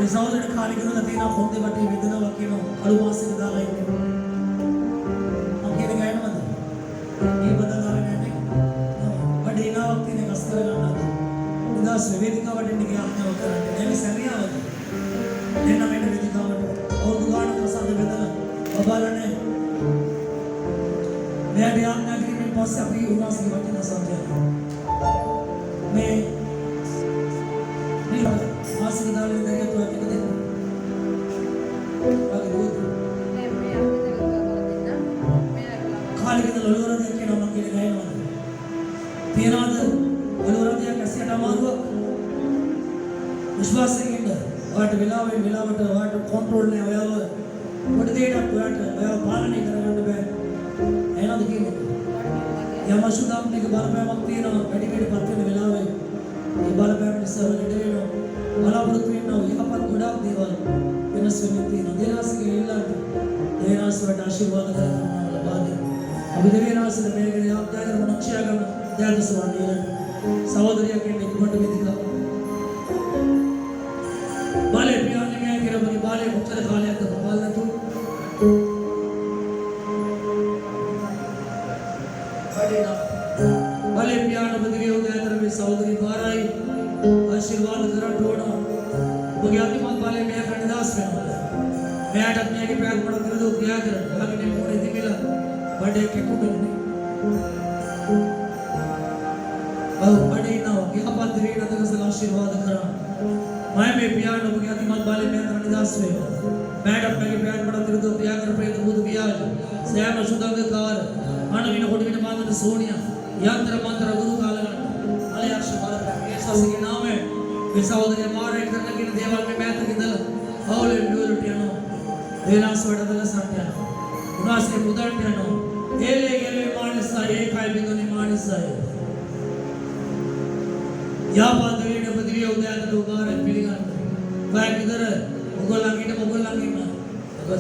මේ සහෝදරට කාලේ කරලා තියෙනවා හොන්දේ වටේ වේදනාවක් කියනවා අලු මාසෙක දාලා ඉන්නේ. මම කියන ගෑනමද? මේ බදලාවේ නැහැ. වඩේ නාවක් තියෙන කස් කරගන්න. උදාස් වේදිකාවට එන්න ගියාම කරන්නේ. මේ සැමියාවද? එන්න මෙන්න වේදිකාවට. අවුරුදු ගානක් අසන්න බෙදලා බබාලනේ. මෙයාට යාඥා කිරීමෙන් පස්සේ අපි උන්වහන්සේගේ වටිනා සම්පතන මේ මාසික දාලෙන් දැරියතු අපිට දෙන්න. වගේ දුවත්. මේ අපිට කරලා දෙන්න. කාලෙකද ලොලවරදයක් කියනවා මම කියන ගෑනවා. තියනවාද ලොලවරදයක් ඇසියට අමාරුවක්. විශ්වාසයෙන් ඉන්න. ඔයාට වෙලාවට ඔයාට කන්ට්‍රෝල් නැහැ. ඔයාව පොඩි දෙයකට ඔයාව පාලනය කරගන්න බෑ. එහෙනම් කියන්නේ යමසුදාම්නික බලපෑමක් තියෙනවා වැඩි පත් වෙන වෙලාවේ මේ බලපෑම නිසා වැඩ වෙනවා බලාපොරොත්තු වෙනවා යහපත් ගොඩාක් දේවල් වෙනස් වෙමින් තියෙනවා දේනාස්ගේ ඉල්ලන්න දේනාස්වට ආශිර්වාද කරනවා ලබා දෙන්න අපි දේනාස්ට මේකේ යාත්‍රාවේ මනක්ෂයා කරන ත්‍යාගස්වාමී සහෝදරියක් කෙනෙක් කොට වෙදිකා බාලේ පියාණන් කියනවාගේ බාලේ කොච්චර කාලයක්ද බබාලා තු भले प्यार बदली हो गया तरह में सौदरी बाराई आशीर्वाद करा ढोना बुग्याती मत वाले मैं खंडदास में मैं अटकने के पैर पड़ा कर दो क्या कर आगे ने मोड़े थी मिला बड़े के कुटुंब ने और बड़े ना हो क्या बात रे ना तो सल आशीर्वाद करा मैं प्यार बुग्याती मत वाले मैं खंडदास में मैं अटकने के पैर पड़ा कर दो क्या कर पे दूध ब्याज सैम सुदांग कार मानवीन कोटिविन मानद सोनिया यंत्र मंत्र गुरु कालगण मलयाक्ष भारत यीशु के नाम है वे सहोदरी मारे करने के देवाल में मैं तक दल औले ड्यूलटियानो देनास वडदल संत्यानो उनासे मुदंट्यानो एले मानसा एकाय बिंदुनि मानसा या बादवीन बदवी उदयात दुबार पिलिगन काय किधर मुगलांगी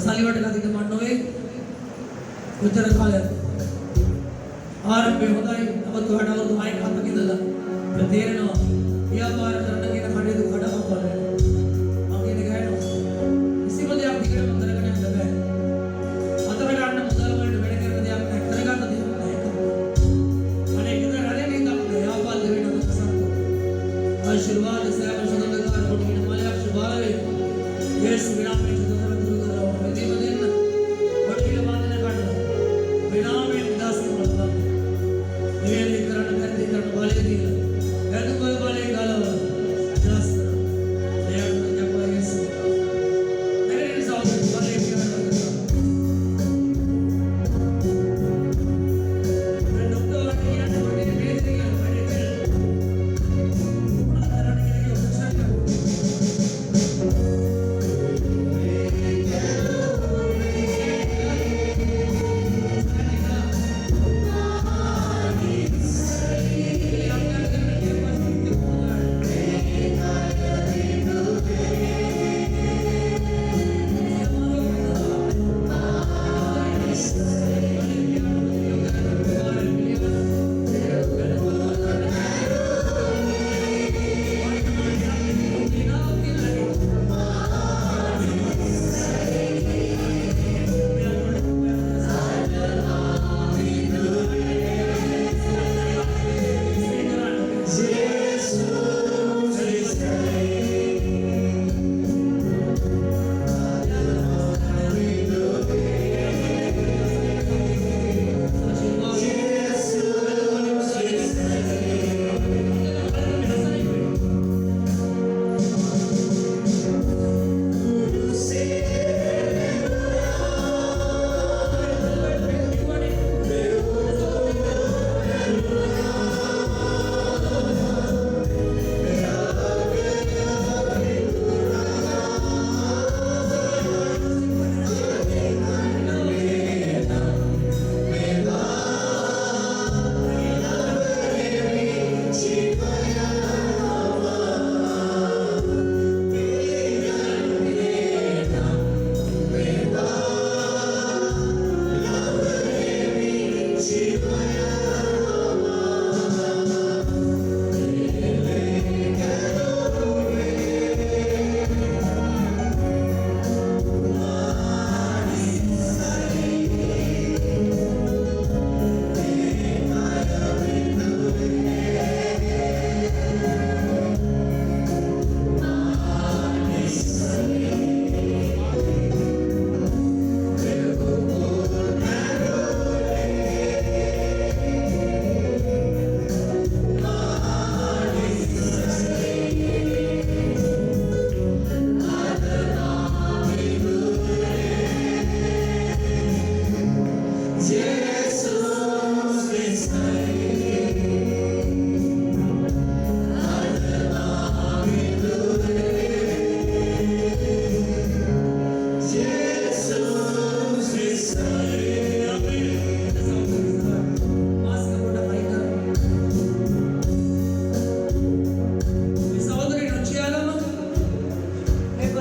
सालीवट का दिख मानोए उतर खाले आरंभे होता है अब तो हटा और तुम्हारे खाते की दला प्रत्येक ना यह बार करने के ना खड़े तो खड़ा हो पा रहे आगे दिखाए ना इसी वजह आप दिख रहे मंदिर का नहीं लगा है अंतर का अंडा मंदिर में बैठ कर के आप नहीं करेगा तो नहीं अने किधर रहने नहीं करते आप बात देवी ना तो सब आशीर्वाद से आप सुनने का रोटी में माले आप शुभार है ये सुविधाम में जो तरह दूर कर रहा हूँ मैं देव देना रोटी के बाद ने काट बिना में उदास के मतलब ये लेकर वाले दी है तो कोई वाले गाला जस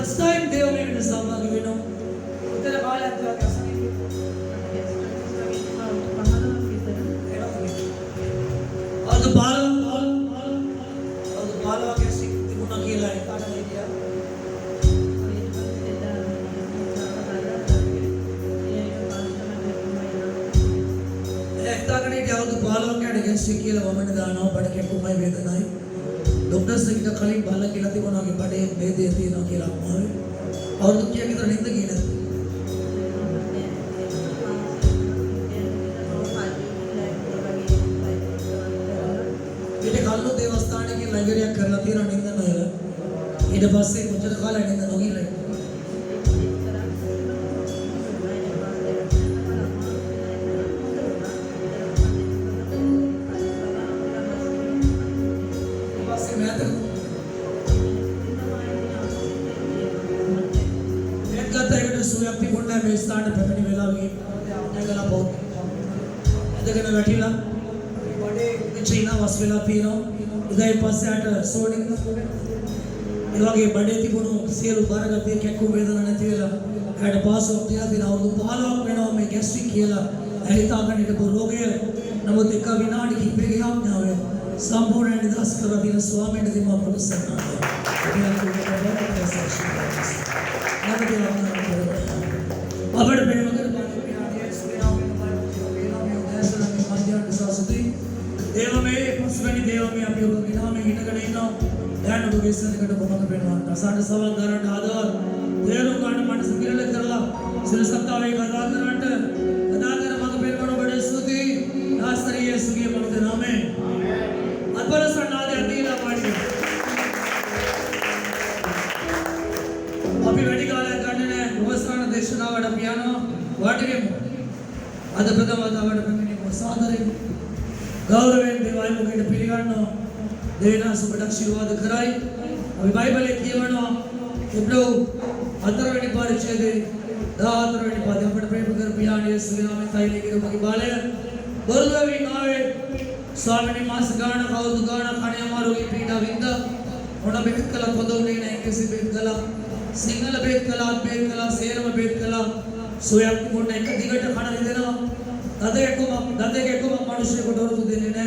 first time දේව මේකට සහභාගී වෙනවා. උතර කාලයක් තිබුණා අසන්නේ. අද බාලවගේ සික් තිබුණා කියලා ඒකට හිටියා. එක්තාකනේ යවුදු බාලවගේ ගැස්ට් කියලා වමන දානවා බඩ කැක්කුමයි වේදනයි. डॉक्टर से किया खाली बाला किला थी कोना के बड़े दे देती ना किला मारे और तो क्या कितना नहीं तक ना इधर खालो देवस्थान के नगरिया करना थी ना नहीं ना है इधर बस से कुछ तो खाला नहीं ना होगी ले स्थान फैमिली वेला भी नगला बहुत ಅದಕ್ಕೆ बैठीला बड़े चीना वसवेला पीनो इधर पास से आट सोडिंग ಇವಾಗ ಬಡೆ ತಿಗುನು ಸೇರು ಬಾರಗತ್ತೆ ಕೆಕ್ಕು ವೇದನ ನೆತಿವೆಲ ಹೆಡ ಪಾಸ್ ಹೋಗ್ತಿಯ ದಿನ ಒಂದು ಪಾಲೋ ಬೇನೋ ಮೇ ಗ್ಯಾಸ್ಟ್ರಿಕ್ ಕೇಲ ಅಹಿತಾ ಕಣಿತ ರೋಗೆ ನಮ್ಮ ತಿಕ್ಕ ವಿನಾಡಿ ಹಿಪ್ಪೆಗೆ ಆಜ್ಞಾವೆ ಸಂಪೂರ್ಣ ನಿದಾಸ್ ಕರ ದಿನ ಸ್ವಾಮಿ ದಿಮ ಪುನಸ್ಸನ್ನ ನಮಗೆ अबड़ पे मगर देव में पुष्पनी देव में अभियोग गिना में गिनगणेनो ध्यान भगेशन कट बोमक पेनवांटा साठ सवा दरड आदर देव कांड मंड संगिरले करला सिर सत्तावे गदागरंट गदागर मग पेनवनो बड़े स्तुति दासरिये सुगिय मगते नामे अद्भुत सन्नादे अतीला पाड़ी अभी वेडी काले कांडने उपस्थान देशनावड पियानो वाटिगे अद प्रथमवाद पेमिनी सादरे गौरवेन देवाय मुगेट पिलिगानो देना सुबह आशीर्वाद कराई अभी बाइबल कीवनो इब्लो अतरवेनी परिचयदे दातरवेनी पादे अपड प्रेम कर पियाने सुनामे ताईले के बगी बाले बोरदवी नावे स्वामिनी मास गाना खाउद गाना खाने हमारो की पीड़ा विंदा ओना बेत कला पदवनी नहीं किसी बेत कला सिंगल बेत कला सेरम बेत कला सोयाक मोने एक दिगट खाना देना दादे के को मनुष्य को डोर देने ने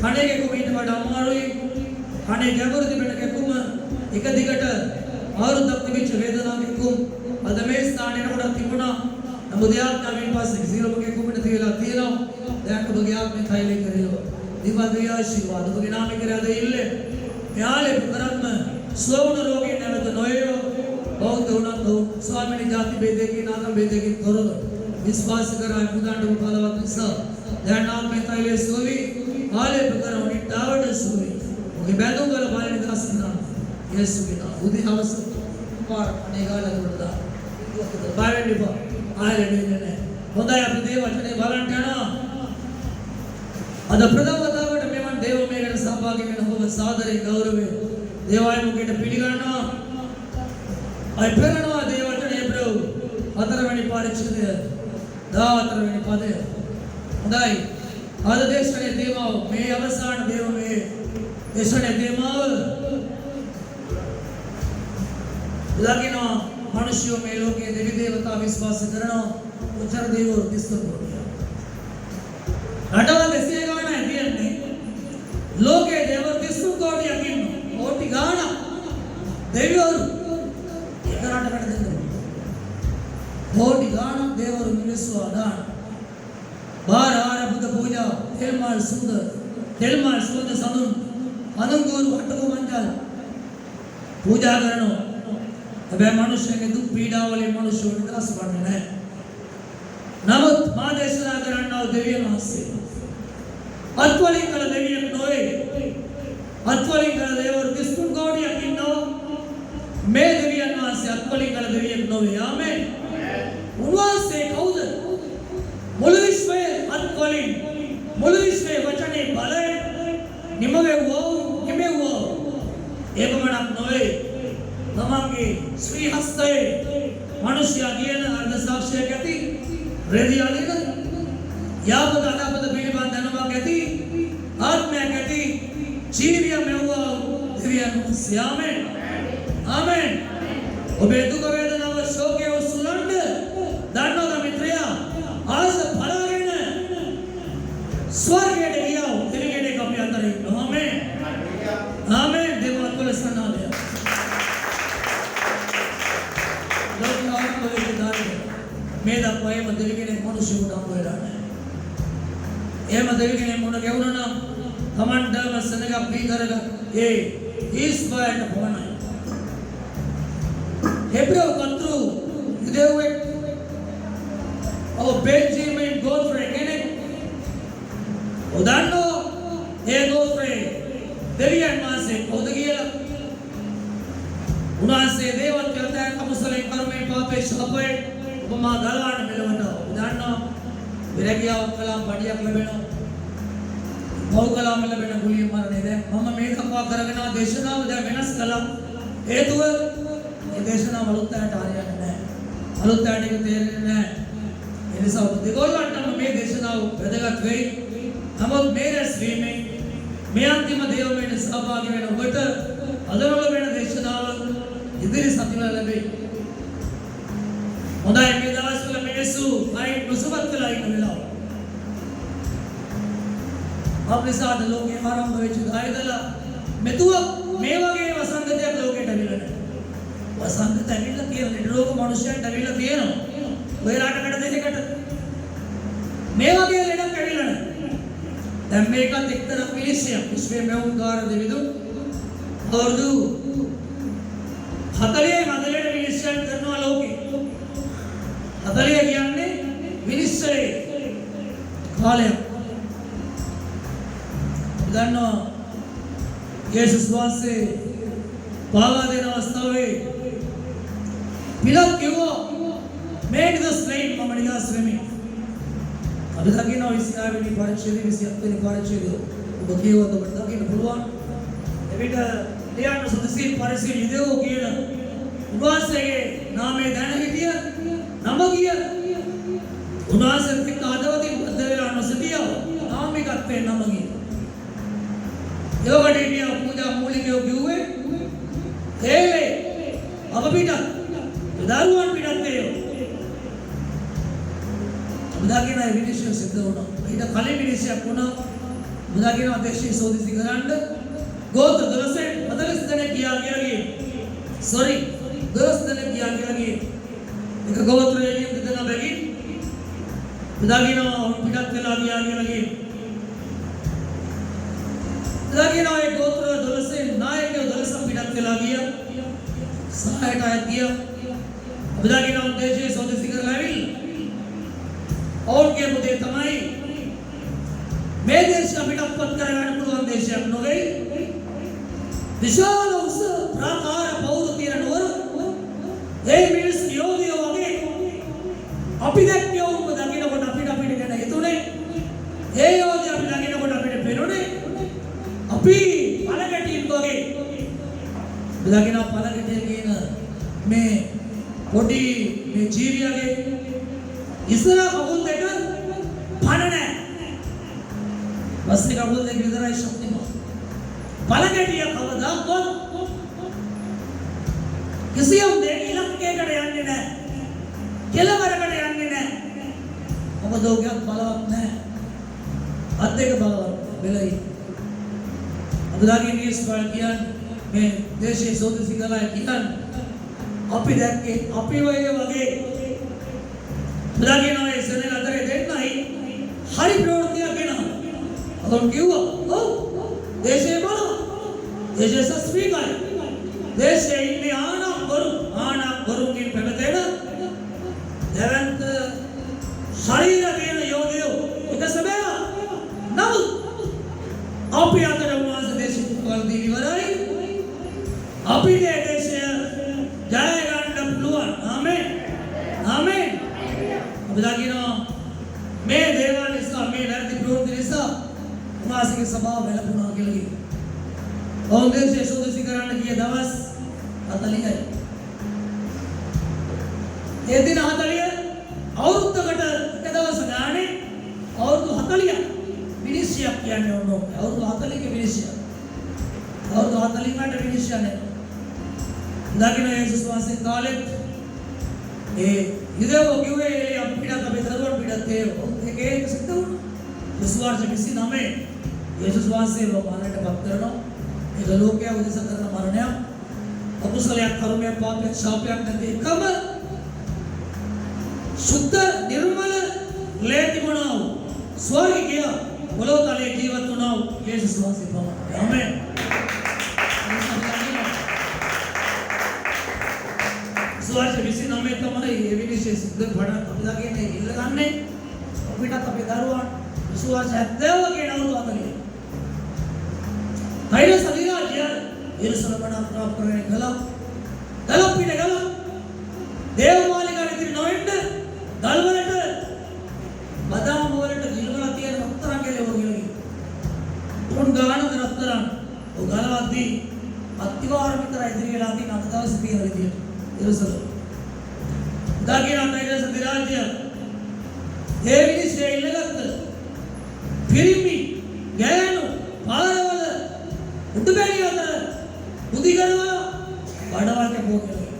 खाने के को मीट बड़ा मारोई खाने के गुरु दी बेटा के कुम एक दिगट और तक बीच वेदना के कुम अदमे स्थान ने ಕೂಡ ತಿಗುಣ ನಮ್ಮುದ್ಯಾಗ ನಾವೇನ್ ಪಾಸ್ ಜೀರೋ ಬಗ್ಗೆ ಕುಮಿನ ತಿಯಲ ತಿಯಲ ದ್ಯಾಕ ಬಗ್ಗೆ ಆಪ್ में थाईले करियो दिवा दया आशीर्वाद ಬಗ್ಗೆ ನಾಮೆ ಕರೆಯದೆ ಇಲ್ಲೇ ಮ್ಯಾಲೆ ಕರಮ सोवन रोगी ने तो नोयो बहुत होना तो स्वामी ने जाति बेदे की नाम बेदे की करो विश्वास करा खुदांड उपालवा किसा ध्यान में ताइले सोवी आले बकर उनी टावड सोवी ओके बैदो कर बाले दास ना यीशु के नाम उदी हवस पार अनेगा लगदा बारे निभा आले ने होदा अपने देव वचने बालंटना अद प्रथम वतावड मेमन देव मेगड सहभागी में होव सादरे गौरवे देवाय मुकेट पिलिगानो अयपरणो देवटने ब्रो अतरवेनी परिचय दातरवेनी पदे उदाई आद देशने देवाव मे अवसान देव मे देशने देवाव लगिनो मनुष्यों में लोके देवी देवता विश्वास करनो उचर देवो किस्तो अटवा देसे गाना है दियने लोके देव किस्तो कोडी यकीन ओटी गाना देवियोर एकराट कटदे ओटी गाना देवर मिलसो दान बार आर बुद्ध पूजा तेलमाल सुंदर सदुन अनंगूर वटको मंजल पूजा करनो अबे मनुष्य के दुख पीड़ा वाले मनुष्य उदास बनने नमत मां देशना करना देविय मासे अत्वलिंगल देविय नोए अत्वलिंगल देवर किस्तुन कोडी यकिनो मे देविय मासे अत्वलिंगल देविय नोए आमेन उनवासे कौद मुलुविश्वे अत्वलिंग मुलुविश्वे वचने भले निमवे वो एकमणक नोए नमांगे श्री हस्ते मनुष्य अध्ययन अर्ध साक्ष्य कहती रेडी आली ना यापद अनापद पीड़िबान धनमा कहती आत्मा कहती जीविया में हुआ दिव्या आमेन आमेन ඔබේ දුක වේදනාව ශෝකය උස්සලන්න දන්නවද මිත්‍රයා ආස බලාගෙන ස්වර්ගයට ගියා දෙවියන්ගේ අපි අතරේ ආමේන් ආමේන් දේවල් කොලසනාලය ලෝකනාම කොලේ දාන්නේ මේ දක්වායේ දෙවියන්ගේ මනුෂ්‍යුන්ට හම්බ වෙලා නැහැ එහෙම දෙවියන්ගේ මොන ගැවුණා නම් කමන්ඩර් වසනක පීතරක ඒ ඊස්බයට පොණයි Hebrew කතරු ඉදෙව්වේ ඔව් බෙන්ජමින් ගෝත්‍රේ කෙනෙක් උදන්නෝ ඒ ගෝත්‍රේ දෙවියන් වහන්සේ කොහොද කියලා උන්වහන්සේ දේවත්වයට කමුසලේ කර්මේ පාපේ ශාපේ උපමා ගලවන්න මෙලවන්න උදන්නෝ විරගියාවක් කළා පඩියක් ලැබෙනවා මෞකලාම ලැබෙන ගුලිය මරණය දැන් මම මේ කපා කරගෙන දේශනාව දැන් වෙනස් කළා හේතුව මේ දේශනාව අලුත්යන්ට හරියන්නේ නැහැ අලුත්යන්ට ඒක තේරෙන්නේ නැහැ ඒ නිසා දෙගොල්ලන්ටම මේ දේශනාව වැදගත් වෙයි නමුත් මේ රැස්වීමේ මේ අන්තිම දේවමෙන් සහභාගී වෙන ඔබට අදවල වෙන දේශනාව ඉදිරි සතිවල ලැබෙයි හොඳයි මේ දවස්වල මිනිස්සු අයි මුසුබත් වෙලා ඉන්න වෙලාව අපිසාද ලෝකේ ආරම්භ වෙච්ච ආයතලා මෙතුව මේ වගේ වසංගතයක් ලෝකෙට ඇවිල්ලා නැහැ. වසංගත ඇවිල්ලා තියෙන ලෝක මිනිස්යන්ට ඇවිල්ලා තියෙනවා. ඔය රටකට දෙයකට මේ වගේ ලෙඩක් ඇවිල්ලා නැහැ. දැන් මේකත් එක්තරා පිළිසියක් විශ්වයේ මෙවුන්කාර දෙවිදු අවුරුදු 40 මිනිස්යන් කරනවා ලෝකේ. 40 කියන්නේ මිනිස්සෙයි කාලයක් දන්නවා යේසුස් වහන්සේ පාවා දෙන අවස්ථාවේ පිලත් කිව්වා make the slain මම නිදහස් වෙමි අපි දකිනවා 26 වෙනි පරිච්ඡේදය 27 වෙනි පරිච්ඡේදය ඔබ කියවද ඔබට දකින්න පුළුවන් එවිට ලියන්න සුදුසී පරිසරය ඉදෝ කියන උන්වහන්සේගේ නාමය දැන හිටිය නම ගිය උන්වහන්සේත් එක්ක හදවතින් බද්ධ වෙලා නොසිටියා නාමිකත්වයෙන් නම ගිය योगडे दिया पूजा मूलिके किउवे खेले अब पीटा दारुवान पीटाते हो बुदागिना विनिश्चय सिद्ध होना इटा खाली विनिश्चय पुनः बुदागिना अध्यक्ष सौदी सिगरंड गोत्र दरसे बदलिस देने किया गया ये सॉरी दरस देने किया गया ये एक गोत्र ये देना बेगी बुदागिना पीटाते लगी लगिना एक गोत्र दलसे नायक के दलसम पीड़ाते लागिया सहायक आयत दिया अबदागिना उद्देश्य सौदे सिगर लावी और के मुदे तमाई मैं देश का पीड़ा पत करवाने पुरुष देश अपनो गई विशाल उस प्राकार पौध तीरन वर ये मिनस योगी होगे अपिदेक क्यों अबदागिना को नापीड़ा पीड़े के नहीं तूने ये योगी अबदागिना को नापीड़े पेरोने අපි පළකටින් වගේ බලාගෙන පළකටිය කියන මේ පොඩි මේ ජීවියාගේ ඉස්සර කකුල් දෙක පණ නැහැ. පස්සේ කකුල් දෙක විතරයි ශක්තිමත්. පළකටිය කවදාවත් කිසියම් දෙයක ඉලක්කයකට යන්නේ නැහැ. කෙලවරකට යන්නේ නැහැ. මොකද ඔහුගේ බලවත් නැහැ. අත් දෙක බලවත් වෙලයි. अबदागिनी इस बार किया मैं देशे सौदे सिगला किया अपि देखके अपि वही वगे अबदागिना ये सने अतरे देखना ही हरी प्रवृत्ति आगे ना अब क्यों ओ देशे बोलो देशे सस्वी का देशे इन्हें आना करूँ की पहले ना देवंत शरीर के ना योगियो इधर सबे ना आप यहाँ तो दीवी वराई अभी दे देशे जाएगा डब्लुआन आमें आमें अब जागिना मैं देवान इसका मैं नर्दी प्रोट दिसा उनासी के सभा में लपुना के लिए और देशे सोदसी कराने की दवस अतली है ये दिन अतली है और तो कटर के दवस गाने और तो अतलिया विनिश्चय किया ने उन्होंने और तो अतली के विनिश्चय और तो हाथली में विनिश्चय है දකින්න යේසුස් වහන්සේ කාලෙත් ඒ යුදෙවෝ කිව්වේ අපිට අපේ දරුවන් පිටත් ඒක සිද්ධ වුණා. විශ්වාස 29 යේසුස් වහන්සේ මරණයට පත් කරනවා. ඒක ලෝකයේ උදෙසා කරන මරණයක්. අකුසලයක් කර්මයක් පාපයක් ශාපයක් නැති එකම සුද්ධ නිර්මල ලේතිමනා වූ ස්වර්ගීය පොළොව තලයේ ජීවත් වුණා වූ යේසුස් වහන්සේ පමණයි. ආමෙන්. විශ්වාස 29 තමයි මේ විනිශ්චය සිද්ධ වඩා අපි දාගෙන ඉල්ලගන්නේ අපිටත් අපේ දරුවන් විශ්වාස 70 කියන අවුරුදු 40. Tayrus Adiraja, Yerusalem प्राप्त करने गला, गला पीने गला, देव वाले का नितिन नोइंड, दलवलेट, बदाम वलेट जिलवला तीन रफ्तार के लिए हो गई, उन गानों के रफ्तार, वो गलवादी, अत्तिवार मित्र इधर के लाती नाटकाव से भी हरी थी, Yerusalem, दागी ना Tayrus Adiraja, हेविनी से इल्लगत, फिरिमी, गयानो, पारवाल उद्बेरी होता है, उदिगरवा, बाड़वाल के बोल रहे हैं,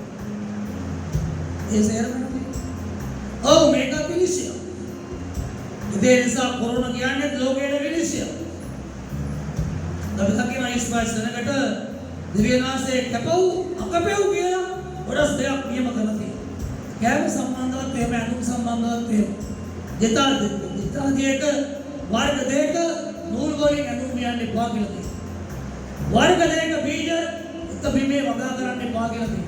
ये शेर में नहीं, ओ मेगा पिलिशिया, इधर ऐसा कोरोना किया ने लोग ये पिलिशिया, तब तक कि ना इस बार से ना कटा, दिव्यना से कपाऊ, अकपेऊ किया, बड़ा से आप ये मत करती, क्या वो सम्मान दाते हैं, मैं तुम सम्मान दाते हैं, जिता दिए कर, वार्ग देकर, नूर गोली नूर मियाँ ने बाग लगी वार्ग देकर बीज तभी मैं वगा करने बाग लगी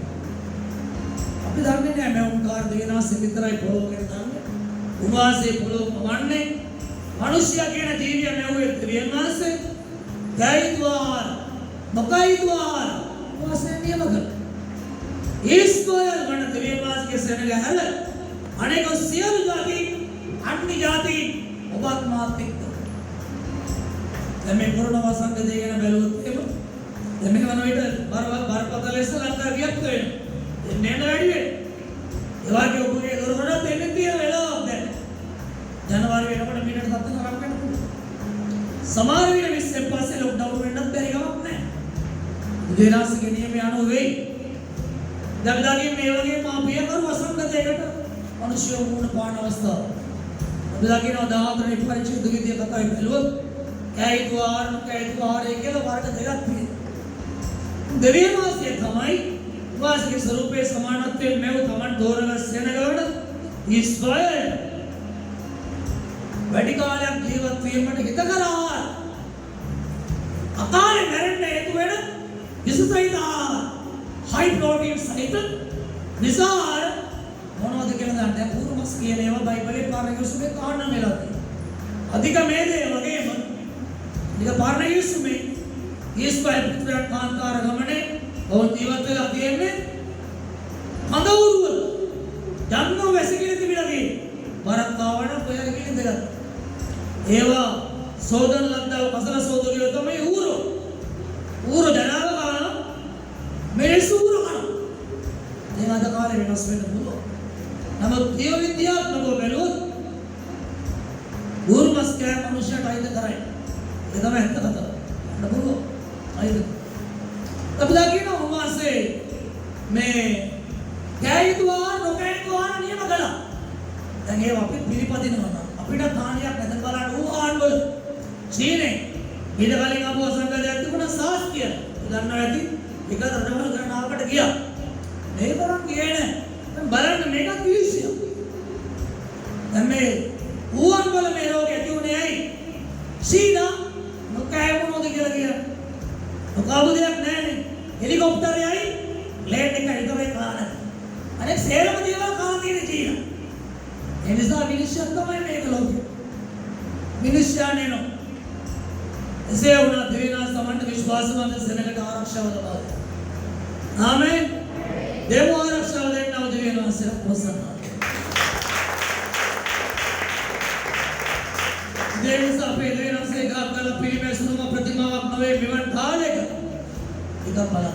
अभी धर्म ने मैं उनकार देना से मित्रा ही बोलो के धर्म उमा से बोलो मानने मनुष्य के न जीविया में हुए त्रियमा से गायद्वार मकायद्वार वासे नियम कर इसको यार वन त्रियमा के सेने के हर अनेकों सियल जाति अन्य जाति उबात मातिक मैं कोरोना वासन के देखे ना बेलूर थे वो मैं क्या बनवाई था बार पता ले सल अंदर गया तो ये नैन गाड़ी है ये वार के ऊपर ये कोरोना तेरे दिया वेला आपने जनवरी में अपने मिनट खाते ना आपके ना समारोह में इससे पासे लॉकडाउन में नत करेगा आपने देरास के नियम में आना हुए जब जाके मेवगे मापिया कर वासन का देगा तो मनुष्यों मूड पान अवस्था जब जाके ना दांत ने परिचित दुखी दिया कथा है बेलूर कैद्वार एक के बार का देगा थी देवीमा से थमाई वास के स्वरूपे समानत्व में वो थमन धोरण से नगड़ ईश्वर वेडिकाल या जीवत विमट हितकरार अकाल नरण ने एक वेड इस सहित हाई प्रोटीन सहित निसार मनोद के अंदर है पूर्व मस्किये ने वो बाइबल पाने के उसमें कहां न मिला थी अधिक में दे वगे इधर पारना यीशु में यीशु का पुत्र कांतार गमने और जीवत अध्ययन में मंगौर जन्म वैसे के लिए मिला गई भारत कावना कोई के लिए मिला एवा सोदन लगता है फसल सोदन ये तो मैं ऊरो जनाब का मेरे सूरो का ये माता काले में नस्बे न बोलो नमक देव विद्या नमो बेलूर ऊर्मस क्या मनुष्य टाइट कराए इधर मैं हत्या करता ना बोलो आइए तब जाके ना वहाँ से मैं क्या इतवार नहीं मगला तंगे वापिस फिलिपाती ना होना अभी ना थाने या कदम वाला वो आन बोल चीने इधर वाले का वो संग जाती को ना सास किया इधर ना रहती इधर रजवाल घर ना पट गया नहीं बरन गए ने बरन मेगा किलिसिया तमे वो आन बोल मेरे हो गया क्यों नहीं आई सीधा काय म्हणून दिला गया तो काबू दिया नहीं हेलीकॉप्टर आई लैंड का इधर एक खाना अरे सेल में दिया काम नहीं चाहिए ये निशा विनिश्चय तो मैं एक लोग विनिश्चय ने नो ऐसे उन्हें देवना समंत विश्वास में से नगट आरक्षा वाला बात आमीन देव आरक्षा वाले ना देवना से प्रसन्न देवसा पे देना से गाप कल पीली में सुनुमा प्रतिमा अपनवे विमान ढालेगा इधर पला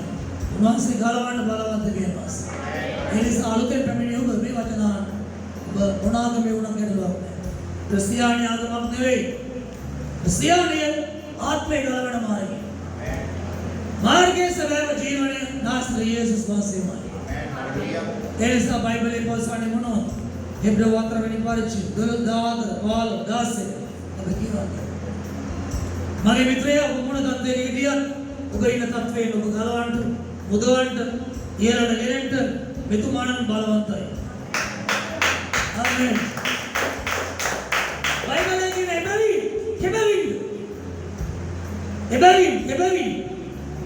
वहाँ से गालवान बालवान देवियां पास ये इस आलूते प्रमिनी होगा भी वचना उनाग में उनाग के लोग क्रिस्टियानी आगम अपनवे क्रिस्टियानी आत्मे गालवान मारेगी मार के सदैव जीवने නාස්ත්‍රී යේසුස් වහන්සේමයි. එනිසා බයිබලයේ පොසානේ මොනවද? හෙබ්‍රෙව 4 වෙනි පරිච්ඡේදය 12 15 අපි කියනවා. මගේ මිත්‍රය ඔබ මොන තත්ත්වයක හිටියත් ඔබ ඉන්න තත්ත්වයෙන් ඔබ ගලවන්න, මුදවන්න, ඉහළට ගෙනෙන්න මෙතුමාණන් බලවන්තයි. ආමේන්. බයිබලයේ කියන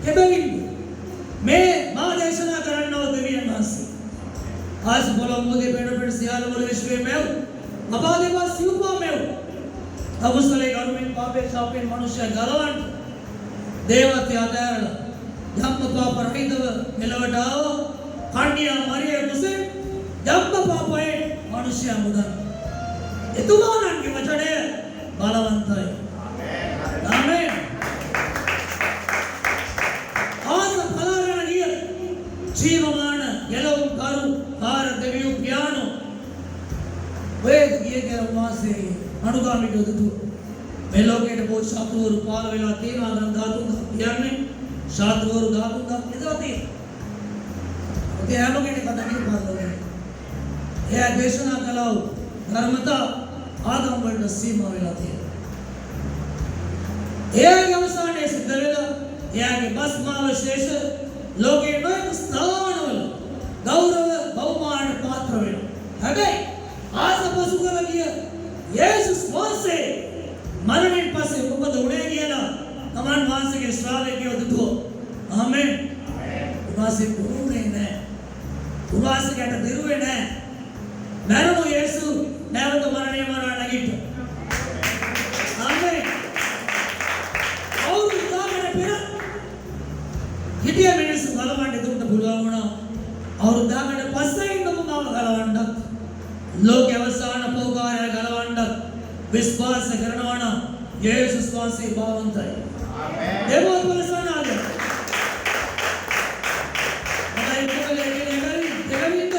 එබැවින් මේ මා දේශනා කරන්නව දෙවියන් වහන්සේ. आज बोलो मोदी पेड़ सियाल बोले विश्व में अबादे पास युवा में अब उसले गवर्नमेंट पापे शापे मनुष्य गलवन देवते आधार जब पाप रहितव निलवटाव कांडिया मरिये मुसे जब पापे मनुष्य मुदन इतुमानन के वचने बलवंत है आमेन आज फलारण हियर जीवमान येलो कारू कार देवियों पियानो वेद ये के वहां अनुगामी जो तू मेलोके ने बहुत शातुर पाल वेला तीन आदम दातूंगा पियाने शातुर दातूंगा इधर होती ओके हम लोग ने पता नहीं पाल लोगे ये देशना कलाओ धर्मता आदम वर्ड सीमा वेला थी ये व्यवसाय सिद्ध वेला ये के बस मावशेष लोगे में स्थान गौरव बहुमान पात्र वेला हबे आज पशु का लगिया यीशु वासे मरने पासे ऊपर दौड़े गया ना कमान वासे के श्रावे के उदतो आमेन वासे पुरुने ने वासे के दिरुवे ने नरनो यीशु नेवत मरने मरा नगिट आमेन और इतना मैंने फिर कितिया मिनट्स गलवांडे तुम तो भुलावना और दागने पस्से इंदु माव गलवांडा लोग व्यवसाय पोगार गलवांडा विश्वास करनवाना यीशु स्वासी भावंत है आमेन देवो बलसान आ गया मलाई कोले देविंद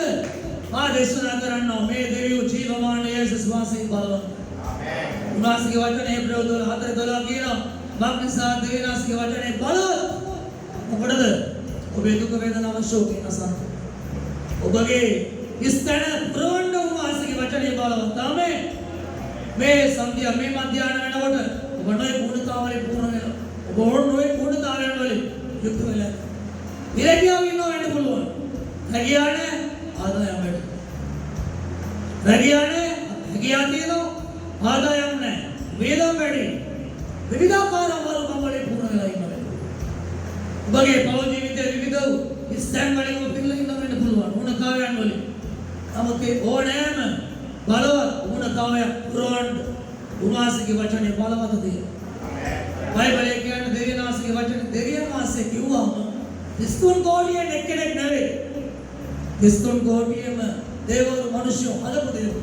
आ देशना करनो मे देवियो जीवमान यीशु स्वासी भावंत आमेन उनास के वचन हेब्रेव 12 कीनो बाकी साथ देविनास के वचन बल මොකටද ඔබේ දුක වේදනාව ශෝකේ නසන්න ඔබගේ ස්ථන ප්‍රවණ්ඩ උවාසගේ වචනේ බලවතාමේ මේ සන්ධ්‍යා මේ මධ්‍යාන වෙනකොට ඔබ නොයි පුණතාවලේ පුණ වෙනවා ඔබ නොයි පුණතාවලේ වලින් යුක්ත වෙලා ඉරකියාව ඉන්නව වෙන්න පුළුවන් හැකියානේ ආදායම් වැඩි හැකියානේ හැකියාව තියෙනවා ආදායම් නැහැ වේදම් වැඩි විවිධාකාර වර්ගවලේ පුණ වෙලා ඉන්නවා ඔබගේ පෞද්ගලික ජීවිතයේ විවිධ ස්ථාන වලින් පිළිලා ඉන්න වෙන්න පුළුවන් ඕනකාරයන් වලින් නමුත් ඒ ඕනෑම බලවත් ඕනකාරය පුරවන්න උන්වහන්සේගේ වචනේ බලවත් තියෙනවා බයිබලයේ කියන්නේ දෙවියන්වහන්සේගේ වචනේ දෙවියන් වහන්සේ කිව්වම 33 කෝටියෙන් එක්කෙනෙක් නෙවෙයි 33 කෝටියම දේවරු මිනිස්සු හදපු දේවල්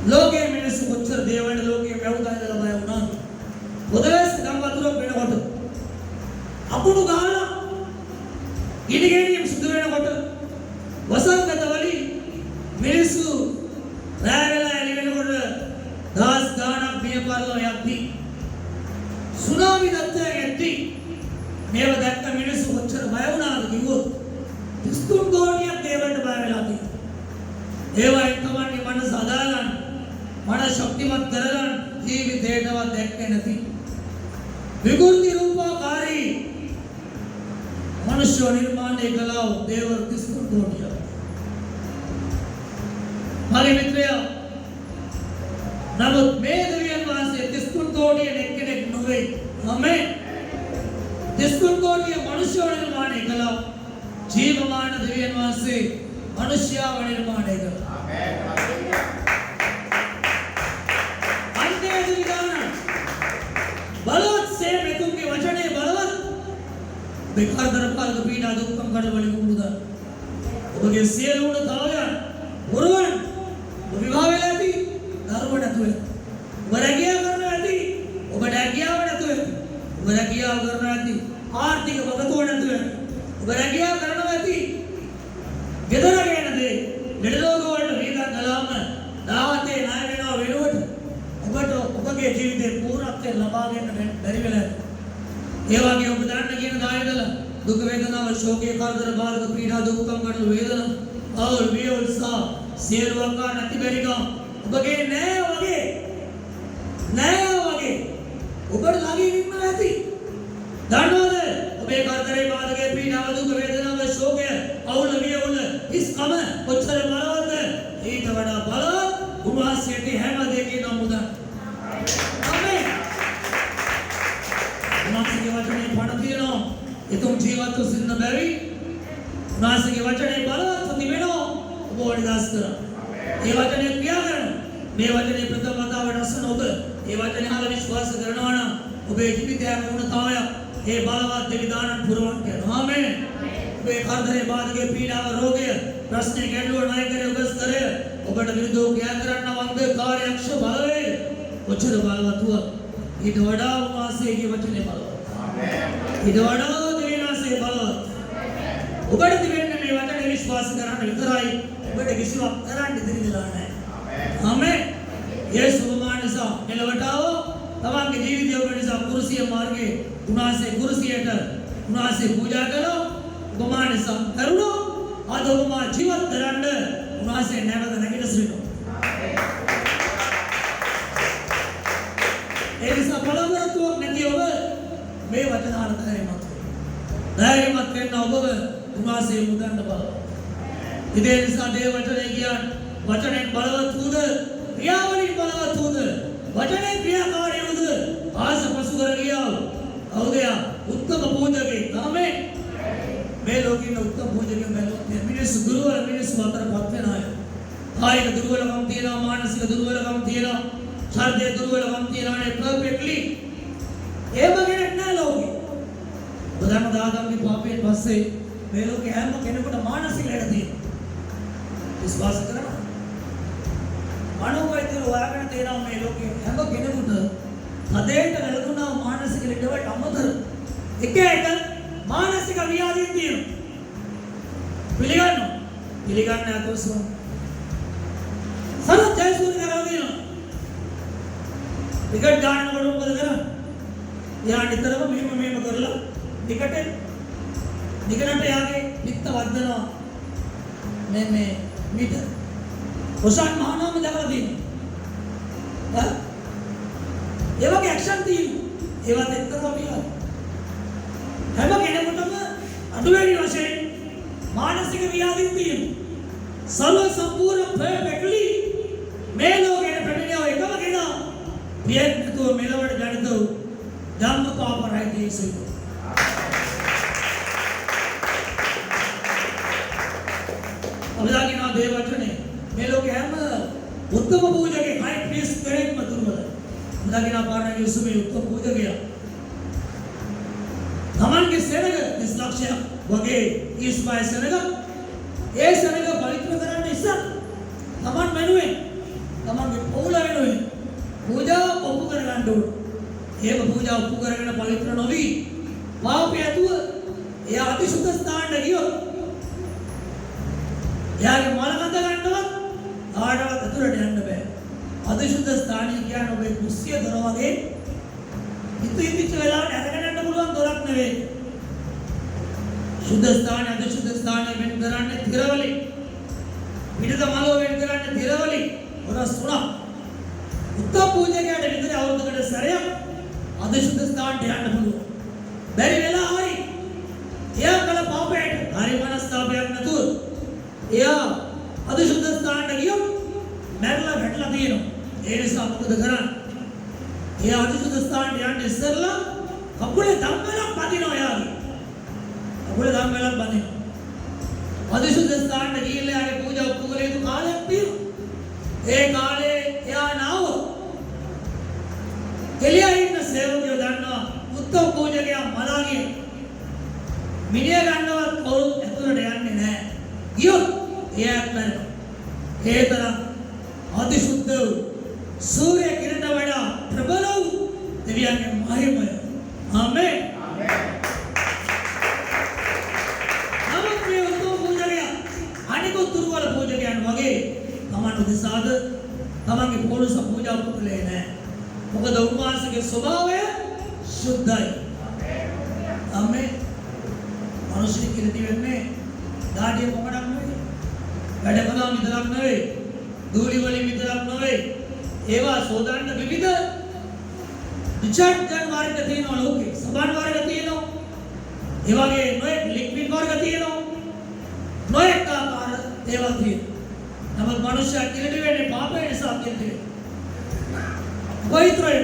ලෝකයේ මිනිස්සු කොච්චර දේවයන් ලෝකයේ වැවුදායලා බය වුණා පොදලස් ගම් වතුරක් වෙනකොට අපුණු ගාලා ඉනිගෙනියම් සුදු වෙනකොට වසංගත වලි මිනිස්සු රැවෙලා එළි වෙනකොට දාස් ගානක් පිය පරලෝ යද්දි සුනාමි දත්තයක් ඇද්දි මේව දැක්ක මිනිස්සු කොච්චර බය වුණාද කිව්වොත් 33 කෝටියක් දේවන්ට බය වෙලා තියෙනවා ඒවා එක්කමන්නේ මනස හදාගන්න මනස ශක්තිමත් කරගන්න ජීවිතේටවත් දැක්කේ නැති විකෘති රූපාකාරී मनुष्य निर्माण कलाओ देवर 33 कोटिया हमारे मित्रों नमो में देवियन वासे 33 कोटिया नेक्केनेक नुवे हमें 33 कोटिया मनुष्य निर्माण कलाओ जीवमान देवियन वासे मनुष्य निर्माण कलाओ आमेन अन्य विधान बलवत से मैं तुमके वचने बलवत बेकार दरपाल को पीड़ा दुखम करने वाले को मुदा ඔබගේ සියලුම තාවයන් වරුවන් ඔබ විවාහ වෙලා ඇති දරුවෝ නැතුව ඔබ රැකියාව කරනවා ඇති ඔබ රැකියාව නැතුව ඔබ රැකියාව කරනවා ඇති ආර්ථික වගතුව නැතුව ඔබ රැකියාව කරනවා ඇති ගෙදර ගේන දේ මෙලෝක වලට වේදන් කළාම දාවතේ ණය වෙනවා වෙනුවට ඔබට ඔබගේ ජීවිතේ පූර්ණත්වය ලබා ගන්න බැරි වෙලා ඒ වගේ ඔබ දාන්න කියන දායදල दुख वेदना व शोक एकाग्र बाल पीड़ा दुख कम कर वेदना और वियोल्सा सेरवा का नति बेरिका बगे नए वगे उबड़ लागी नींद में रहती धन्यवाद अब एकाग्र बाल के पीड़ा दुख वेदना व शोक और वियोल इस कम उच्छल बलवत ईट बड़ा बल उमा सेठी है म देगी न मुदा आमीन उनासिके वचने फणतीनो ये तुम जीवत तो सिद्ध बेरी उनासिके वचने बलवत दिवेनो बोलदास कर ये वचने क्रिया करन मे वचने प्रथम बताव रसन होत ये वचने हाल विश्वास करनवाना ඔබේ ජීවිතය වුණතාවය ඒ බලවත් දෙවිදානන් පුරවන් කරනවා ආමේන් ඔබේ කරදරේ බාධකේ පීඩාව රෝගය ප්‍රශ්නේ ගැටලුව ණය කරේ උගස්තරය ඔබට විරුද්ධව ක්‍රියා කරන්න වන්ද කාර්යක්ෂ බලවේ කොච්චර බලවත් වුවත් ඊට වඩා වාසයේ වචනේ බලවත් ආමේන් ඊට වඩා දෙවිනාසේ බලවත් ඔබට දෙවෙන්නේ මේ වචනේ විශ්වාස කරන්න විතරයි ඔබට කිසිවක් කරන්න ඉතිරි වෙලා නැහැ ආමේන් යේසු මානසා මෙලවටාව तमाम के जीवित योग निसा कुर्सी मार्गे उनासे कुर्सीයට उनासे पूजा करो गोमान सा करुणो आदोमा जीवन दरंड उनासे नेवद नगिरसरिनो ඒ නිසා බලවතුක් නැති ඔබ මේ වචන අහන ධෛර්යමත් වෙන්න ඔබව උනාසේ මුදන්න බලව. ඉතින් ඒ නිසා දේ වචනේ කියන වචනේ බලවත් වූද ක්‍රියාවලින් බලවත් වූද वचने क्रियाकारी उद आज पशुकर गया औदया उत्तम पूजके नामे मैं लोगी ने उत्तम पूजके मैं मिनिस गुरुवर मिनिस मात्र भक्ते ना हाय दुर्बलकम तीरा मानसिक दुर्बलकम तीरा शारीरिक दुर्बलकम तीरा ने परफेक्टली ए बगैर ना लोगी बुधान दादा की पापे बसे मैं लोग के हम केनेकुट मानसिक लेडती विश्वास करना मनोवैद्युలు వాగన తేనా మే లోకే හැම කෙනෙකුට හදේට ලැබුණා මානසික ලෙඩවට අමතර එක මානසික ව්‍යාධීන් තියෙනවා පිළිගන්න අතොස්ව සරත් ජයසූරිය කරලා දිනවා ටිකට් ගන්නකොට මොකද කරන්නේ යා නිතරම මෙහෙම කරලා ටිකට් යාගේ පිත්ත වර්ධනවා මේ මීටර් हुसैन महानाम में जगह दी ये वाके एक्शन थी ये बात एक तरफ भी है वो कहने को तो अडवेरी वशे मानसिक व्याधि थी सर्व संपूर्ण परफेक्टली मैं लोग ये पढ़ने हो एक बार कहना बियन तो मेलवड़ जाने तो जन्म पाप रहे थे इसे अब जाके ना देवचने मैं लोग हम उत्तम पूजा के हाई प्रीस्ट करेक्ट मतुर्मल अंदाके ना पारना के उसमें उत्तम पूजा गया धमान के सेनग इस लक्ष्य वगे इस बाय सेनग ये सेनग पवित्र करने इस धमान मेनुए धमान के पौला मेनुए पूजा पप्पू कर गांडो ये पूजा पप्पू कर गांडो पवित्र नवी वाव पे तू ये अतिशुद्ध स्थान लगियो यार मालकंद गांडो ආඩවත් අතුරට යන්න බෑ. අතිශුද්ධ ස්ථානීය කියන ඔබේ කුස්සිය දොර වගේ ඉතිවිච්ච වෙලාවට අරගෙන යන්න පුළුවන් දොරක් නෙවෙයි. සුද්ධ ස්ථානය අතිශුද්ධ ස්ථානය වෙන් කරන්නේ තිරවලි. පිටත මලෝ වෙන් කරන්නේ තිරවලි. ඔරස් තුනක්. උත්තම පූජකයාට විතර අවුරුද්දකට සැරයක් අතිශුද්ධ ස්ථානට යන්න පුළුවන්. බැරි වෙලා හරි එයා කළ පාපයට හරි මනස්තාවයක් නැතුව එයා අතිශුද්ධ ස්ථානට ගියොත් මැරලා වැටලා තියෙනවා. ඒ නිසා මොකද කරන්නේ? ඒ අතිශුද්ධ ස්ථානට යන්න ඉස්සෙල්ලා කකුලේ ධම්මලක් පදිනවා යාගේ. කකුලේ ධම්මලක් පදිනවා. අතිශුද්ධ ස්ථානට ගිහිල්ලා යාගේ පූජා ඔප්පු කළ යුතු කාලයක් තියෙනවා. ඒ කාලේ එයා නාව එළියා ඉන්න සේවකයෝ දන්නවා උත්තම පූජකයා මලාගේ මිනිහ ගන්නවත් කවුරුත් ඇතුළට යන්නේ නැහැ. ගියොත් हे तरह अतिशुद्ध सूर्य किरण वड़ा प्रबल दिव्या के महिमय आमेन नमक में उत्तम पूजा गया आने को तुरवाल पूजा गया वगे तमाम दिसाद तमाम के पोलुस पूजा को लेना है मुकद उपवास के स्वभाव है शुद्ध है आमेन මනුෂ්‍ය කිරටි වෙන්නේ දාඩිය මොකටද නෙවෙයි. වැඩ කළා විතරක් නෙවෙයි. දූලි වලින් විතරක් නෙවෙයි. ඒවා සෝදාන්න විවිධ රිචාර්ජ් වර්ග තියෙනවා ලෝකේ. සබන් වර්ග තියෙනවා. ඒ වගේ නොයෙක් ලික්විඩ් වර්ග තියෙනවා. නොයෙක් ආකාර දේවල් තියෙනවා. නමුත් මනුෂ්‍යයා කිරටි වෙන්නේ පාපය නිසා කිරටි වෙනවා. පවිත්‍රය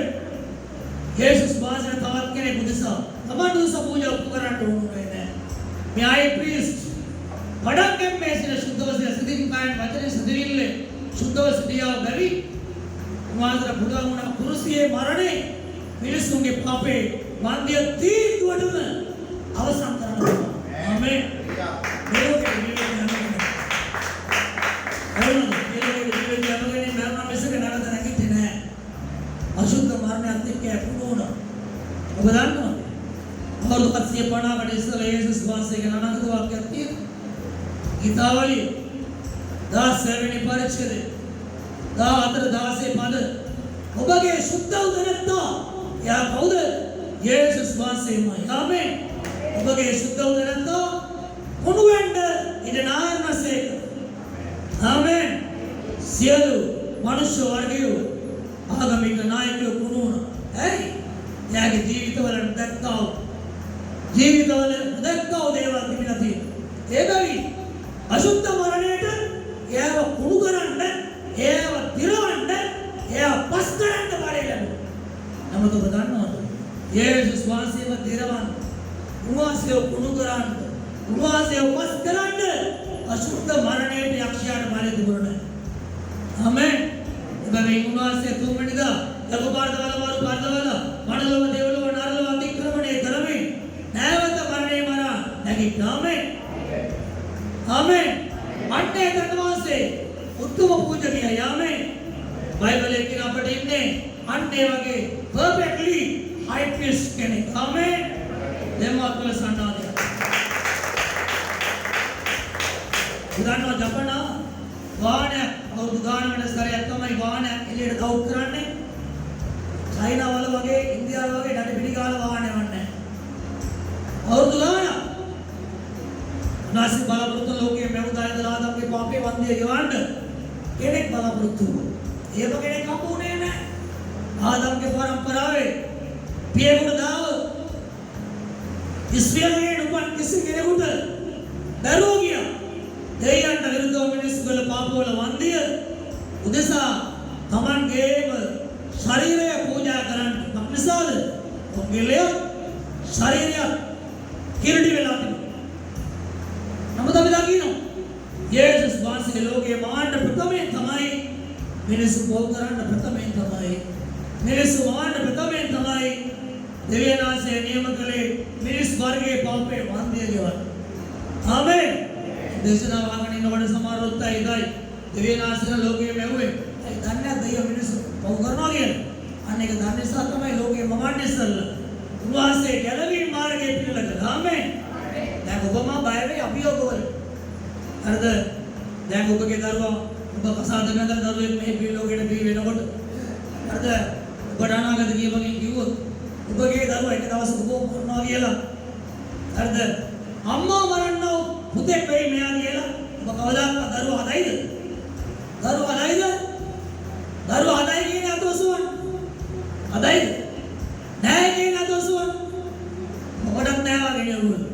යේසුස් වහන්සේ තවත් කෙනෙකු නිසා තමන් උදෙසා පූජා කරන්න ඕනේ නැහැ. මේ ආයි ප්‍රීස්ට් වඩක්කම් මේසින සුද්ධව සිදින් කායන් වචනේ සිදිවිල්ලේ සුද්ධව සිදියාව බැරි උන්වහන්සේ පුදා වුණ කුරුසියේ මරණේ මිනිසුන්ගේ පාපේ වන්දිය තීන්දුවටම අවසන් කරනවා. ආමේන්. අසුද්ධ මරණයත් එක්ක ඇතුළුණා. ඔබ දන්නවද? අවුරුදු 750කට ඉස්සෙල්ලා යේසුස් වහන්සේගේ අනන්ත වාක්‍යයක් තියෙනවා. ගීතාවලිය 16 වෙනි පරිච්ඡේදය 14 16 පද ඔබගේ සුද්ධ උදරත්තා යා කවුද? යේසුස් වහන්සේමයි. ආමේන්. ඔබගේ සුද්ධ උදරත්තා කොණුවෙන්ද ඉඳ නායනසේක. ආමේන්. සියලු මනුෂ්‍ය වර්ගයෝ ආගමික නායකයෝ කුණුන. ඇයි? එයාගේ ජීවිතවල දැක්කව දේවල් තිබිලා තියෙනවා. ඒ බැවි අසුද්ධ මරණයට එයාව කුණු කරන්න, එයාව දිරවන්න, එයාව පස් කරන්න බඩේ ලැබුණා. නමුත් ඔබ දන්නවද? යේසුස් වහන්සේව දිරවන්න, උන්වහන්සේව කුණු කරන්න, උන්වහන්සේව පස් කරන්න අසුද්ධ මරණයට යක්ෂයාට බඩේ තිබුණා. ආමේන්. එබැවින් උන්වහන්සේ තුන්වෙනිදා යකපාරදවල මාරු පාරදවල මනලව දේවලව නරලව අතික්‍රමණය කරමින් නැවත මරණය මරා නැගිට්ටා. ආමේන්. ආමේන්. අන්නේ තනවාසේ උත්තම පූජකයා. ආමේන්. බයිබලයේ කියන අපිට ඉන්නේ අන්නේ වගේ perfectly high priest කෙනෙක්. ආමේන්. දෙමාත්මල සන්නාදය. උදාහරණ ජපන වාහනයක් අවුරුදු ගානකට සැරයක් තමයි වාහනයක් එළියට කවුට් කරන්නේ. චයිනා වල වගේ ඉන්දියාව වගේ ඩඩ පිටිකාල වාහනයක් නැහැ. අවුරුදු ගානක් නාසි බලාපොරොත්තු ලෝකයේ මෙවුදායද ආදම්ගේ පාපේ වන්දිය ගෙවන්න කෙනෙක් බලාපොරොත්තු වුණා. ඒව කෙනෙක් හම්බුනේ නැහැ. ආදම්ගේ පරම්පරාවේ පියෙකුට දාව ඉස්රායලයේ උපන් කිසි කෙනෙකුට දරුවෝ ගියා. දෙයයන්ට විරුද්ධව මිනිස්සු කළ පාපවල වන්දිය උදෙසා තමන්ගේම ශරීරය පූජා කරන්න. මොකද? ඔබගේ ශරීරය කිරටි වෙලා තිබුණා. නමුත් අපි දකිනවා යේසුස් වහන්සේ ලෝකේ මාන්න ප්‍රථමයෙන් තමයි මිනිස්සු පොල් කරන්න ප්‍රථමයෙන් තමයි මිනිස්සු මාන්න ප්‍රථමයෙන් තමයි දෙවියන් වහන්සේ නියම කළේ මිනිස් වර්ගයේ පාපේ වන්දිය ගෙවන්න. ආමේන්. දේශනා වාගන ඉන්නකොට සමහරවොත් අයයි දෙවියන් වහන්සේ ලෝකයේ මෙව්වේ. ඒ දන්නේ දෙවියන් මිනිස්සු පොල් කරනවා කියන්නේ. අන්න ඒක දන්නේ නිසා තමයි ලෝකේ මවන්නේ ඉස්සල්ලා. උන්වහන්සේ ගැලවීම මාර්ගයේ පිළිලක. ආමේන්. දැන් ඔබම බය වෙයි අභියෝගවල. හරිද? දැන් ඔබගේ දරුවා ඔබ කසාද බඳලා දරුවෙක් මේ පිළිලෝකෙට දී වෙනකොට හරිද? ඔබට අනාගත ජීවකෙන් කිව්වොත් ඔබගේ දරුවා එක දවසක ඔබ මරනවා කියලා. හරිද? අම්මා මරන්නව පුතෙක් වෙයි මෙයා කියලා ඔබ කවදාවත් දරුවා හදයිද? දරුවා හදයිද? දරුවා හදයි කියන අතෝසුවන්. හදයිද? නෑ කියන අතෝසුවන්. මොකටද නෑ වගේ නෙවුන.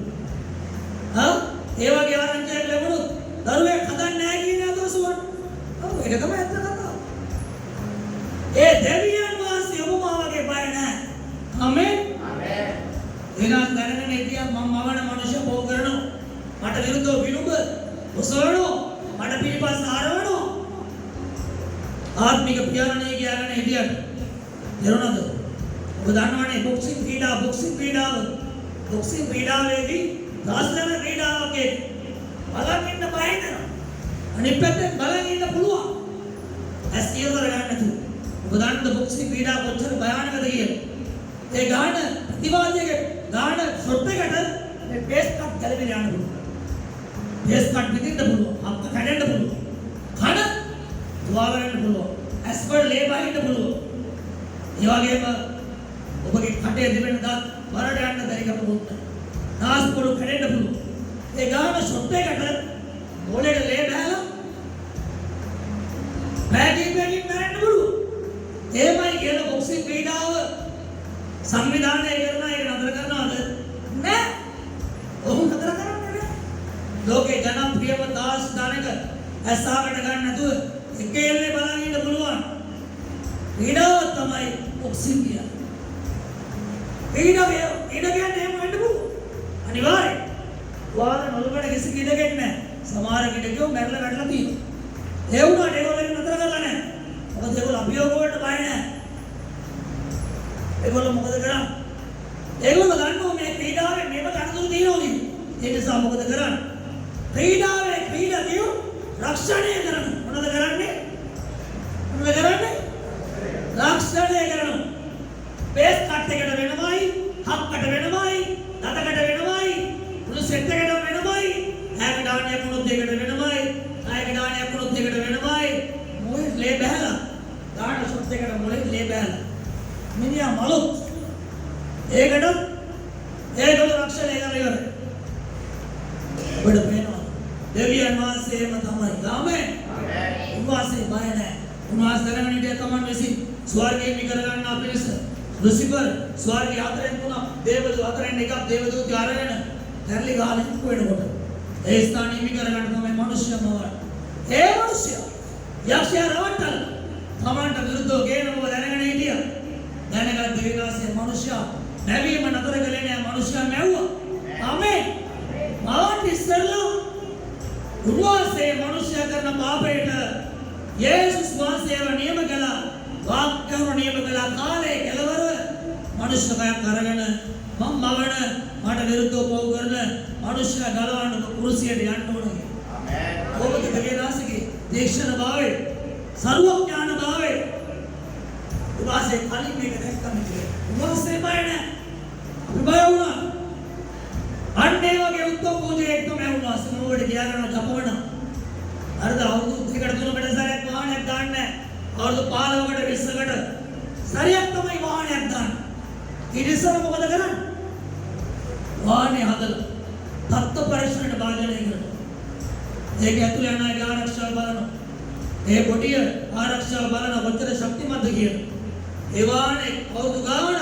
ඒ වගේ ආරංචියක් ලැබුණොත් දරුවෙක් හදන්නේ නැහැ කියන අදහසුවන්. ඔව් ඒක තමයි ඇත්ත කතාව. ඒ දෙවියන් වහන්සේ ඔබ මාවගේ බය නැහැ. ආමේන්. ආමේන්. එනවා දැනගෙන ඉතියා මම මවන මනුෂ්‍ය බෝ කරනවා. මට විරුද්ධව විනුඹ ඔසවනවා. මට පිළිපස්ස ආරවනවා. ආත්මික පියාණනේ කියලානේ ඉතියට. දරුණාද? ඔබ දන්නවනේ බොක්සිං ක්‍රීඩාවේදී දාස්තන ක්‍රීඩාවක් බලන් ඉන්න බය හිතෙනවා. අනිත් පැත්තෙන් බලන් ඉන්න පුළුවන්. ඇස් ඉවර ගන්න තු. ඔබ දන්නද බොක්සිං ක්‍රීඩාව කොච්චර භයානකද කියලා? ඒ ගාන ප්‍රතිවාදියේ ගාන ෂොට් එකට මේ බේස් කට් ගැලවිලා යන්න පුළුවන්. බේස් කට් විදින්න පුළුවන්. අත්ත කැඩෙන්න පුළුවන්. කන දුවා ගන්න පුළුවන්. ඇස් වල ලේ බහින්න පුළුවන්. ඒ වගේම ඔබගේ කටේ දෙවෙනි දාත් වරට යන්න බැරි කම පොත්. නාස්පුඩු කැඩෙන්න පුළුවන්. ඒ ගාන ෂොට් එකට මොලේට ලේ බෑලා පැකින් මැරෙන්න පුළුවන්. එහෙමයි කියන බොක්සින් ක්‍රීඩාව සංවිධානය කරන එක නතර කරනවද? නෑ. ඔහු නතර කරන්නේ නෑ. ලෝකේ ජනප්‍රියම දාස් දානක ඇස්සාකට ගන්න නැතුව එකෙල්ලේ බලන් ඉන්න පුළුවන්. ක්‍රීඩාව තමයි බොක්සින් කියන්නේ. ක්‍රීඩාව කියන්නේ එහෙම වෙන්න පුළුවන්. අනිවාර්යයෙන්. වාද නොලබන කිසි ක්‍රීඩකෙක් නෑ. සමහර ක්‍රීඩකයෝ මැරලා වැටලා තියෙනවා. ඒ වුණාට ඒගොල්ලෝ නතර කරලා නෑ. මොකද ඒගොල්ලෝ අභියෝග වලට බය නෑ. ඒගොල්ලෝ මොකද කරන්නේ? ඒගොල්ලෝ දන්නවා මේ ක්‍රීඩාවේ මේව කටයුතු තියෙනවා නේ. ඒ නිසා මොකද කරන්නේ? ක්‍රීඩාවේ ක්‍රීඩකයෝ රක්ෂණය කරන මොනවද කරන්නේ? රක්ෂණය කරනවා. බේස් කට් එකට වෙනමයි, හක්කට වෙනමයි, දතකට වෙනමයි, මුළු සෙට් එකටම වෙනමයි, හැක දාණයක් වුණොත් දෙකට වෙනමයි, නායක දාණයක් වුණොත් දෙකට වෙනමයි. මොලේ ලේ බහැලා. දාණ ෂොට් එකට මොලේ ලේ බහැලා. මිනිහා මලොත් ඒකට ඒගොල්ලෝ රක්ෂණය කරලා ඉවරයි. ඔබට පේනවා දෙවියන් වහන්සේම තමයි. ආමෙන්. උන්වහන්සේ බය නැහැ. උන්වහන්සේ දැනගෙන ඉඳලා තමන් විසින් ස්වර්ගයෙන් විකර ගන්නා පිරිස ලුසිෆර් ස්වර්ගයේ හතරෙන් තුනක් දේවදූත හතරෙන් එකක් දේවදූතය අරගෙන හැරලි ගහලා ඉක්ක වෙනකොට ඒ ස්ථානෙ විකර ගන්න තමයි මිනිස්සුම වඩ. ඒ මිනිස්සු යක්ෂයා රවට්ටල තමන්ට විරුද්ධව ගේනව දැනගෙන හිටියා. දැනගත් දෙවියන්සේ මිනිස්සයා නැවීම නතර කළේ නෑ. මිනිස්සයා මැව්වා. ආමෙන්. මාත් ඉස්සෙල්ලා උන්වහන්සේ මිනිස්සයා කරන පාපයට යේසුස් වහන්සේව නියම කළා. වාක්‍යව නියම කළා. කාලේ කෙලවර මිනිස්සකයක් අරගෙන මම මවන මට විරුද්ධව පව් කරන මිනිස්සයා ගලවන්න කුරුසියට යන්න ඕනේ. ආමෙන්. කොහොමද දෙවියන්සේගේ දේශන භාවය සර්වඥාන භාවය උන්වහන්සේ කලින් මේක දැක්කම කියලා. උන්වහන්සේ බය නැහැ. අපි බය වුණා. අන්න ඒ වගේ උත්තම පූජකයෙක් තමයි උන්වහන්සේ. මොකද කියාගෙන ජපවන. අරද අවුරුදු දෙකකට තුනකට සැරයක් වාහනයක් දාන්නේ නැහැ. අවුරුදු 15කට 20කට සැරයක් තමයි වාහනයක් දාන්නේ. ඊට ඉස්සර මොකද කරන්නේ? වාහනේ හදලා තත්ත්ව පරීක්ෂණයට භාජනය කරනවා. ඒක ඇතුළේ යන අය ආරක්ෂාව බලනවා. ඒ පොඩිය ආරක්ෂාව බලන කොච්චර ශක්තිමත්ද කියන. ඒ වාහනේ අවුරුදු ගානක්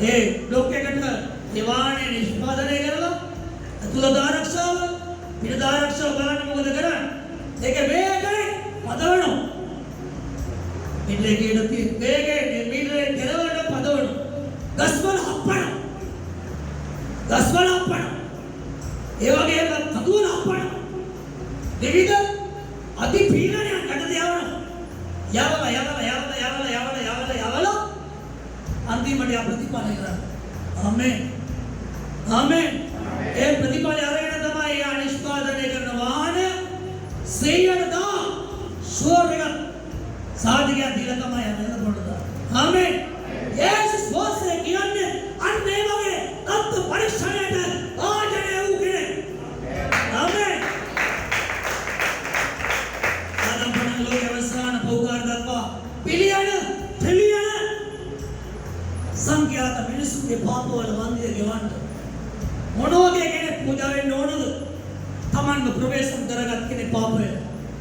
ඒ බ්ලොක් එකට ඒ වාහනේ නිෂ්පාදනය කරලා ඇතුළත ආරක්ෂාව පිට ආරක්ෂාව බලන්න මොකද කරන්නේ? ඒක වේගයෙන් පදවනවා. ඉන්ලේකේට වේගයෙන් මීටරේ කෙලවරට පදවනවා. ගස්වල හප්පනවා. ඒ වගේම කඳුවල හප්පනවා. විවිධ අති පීඩනයන් යටතේ යවලා අන්තිමට ප්‍රතිඵලය කරා. ආමෙන්. ඒ ප්‍රතිඵලය අරගෙන තමයි යා නිෂ්පාදනය කරන වාහන 100ට දා ෂුවර් එක සාධිකය දීලා තමයි යන්න පොඩ්ඩක්. ආමෙන්. යේසුස් වහන්සේ කියන්නේ අන්න ඒ වගේ තත්ත්ව පරීක්ෂණයට ආජනය වූ කෙනෙක්. ආමෙන්. පිළියන සංඛ්‍යාත මිනිසුන්ගේ පාපවල වන්දිය ගෙවන්න මොන වගේ කෙනෙක් පූජා වෙන්න ඕනද? තමන්ව ප්‍රවේශම් කරගත් කෙනෙක්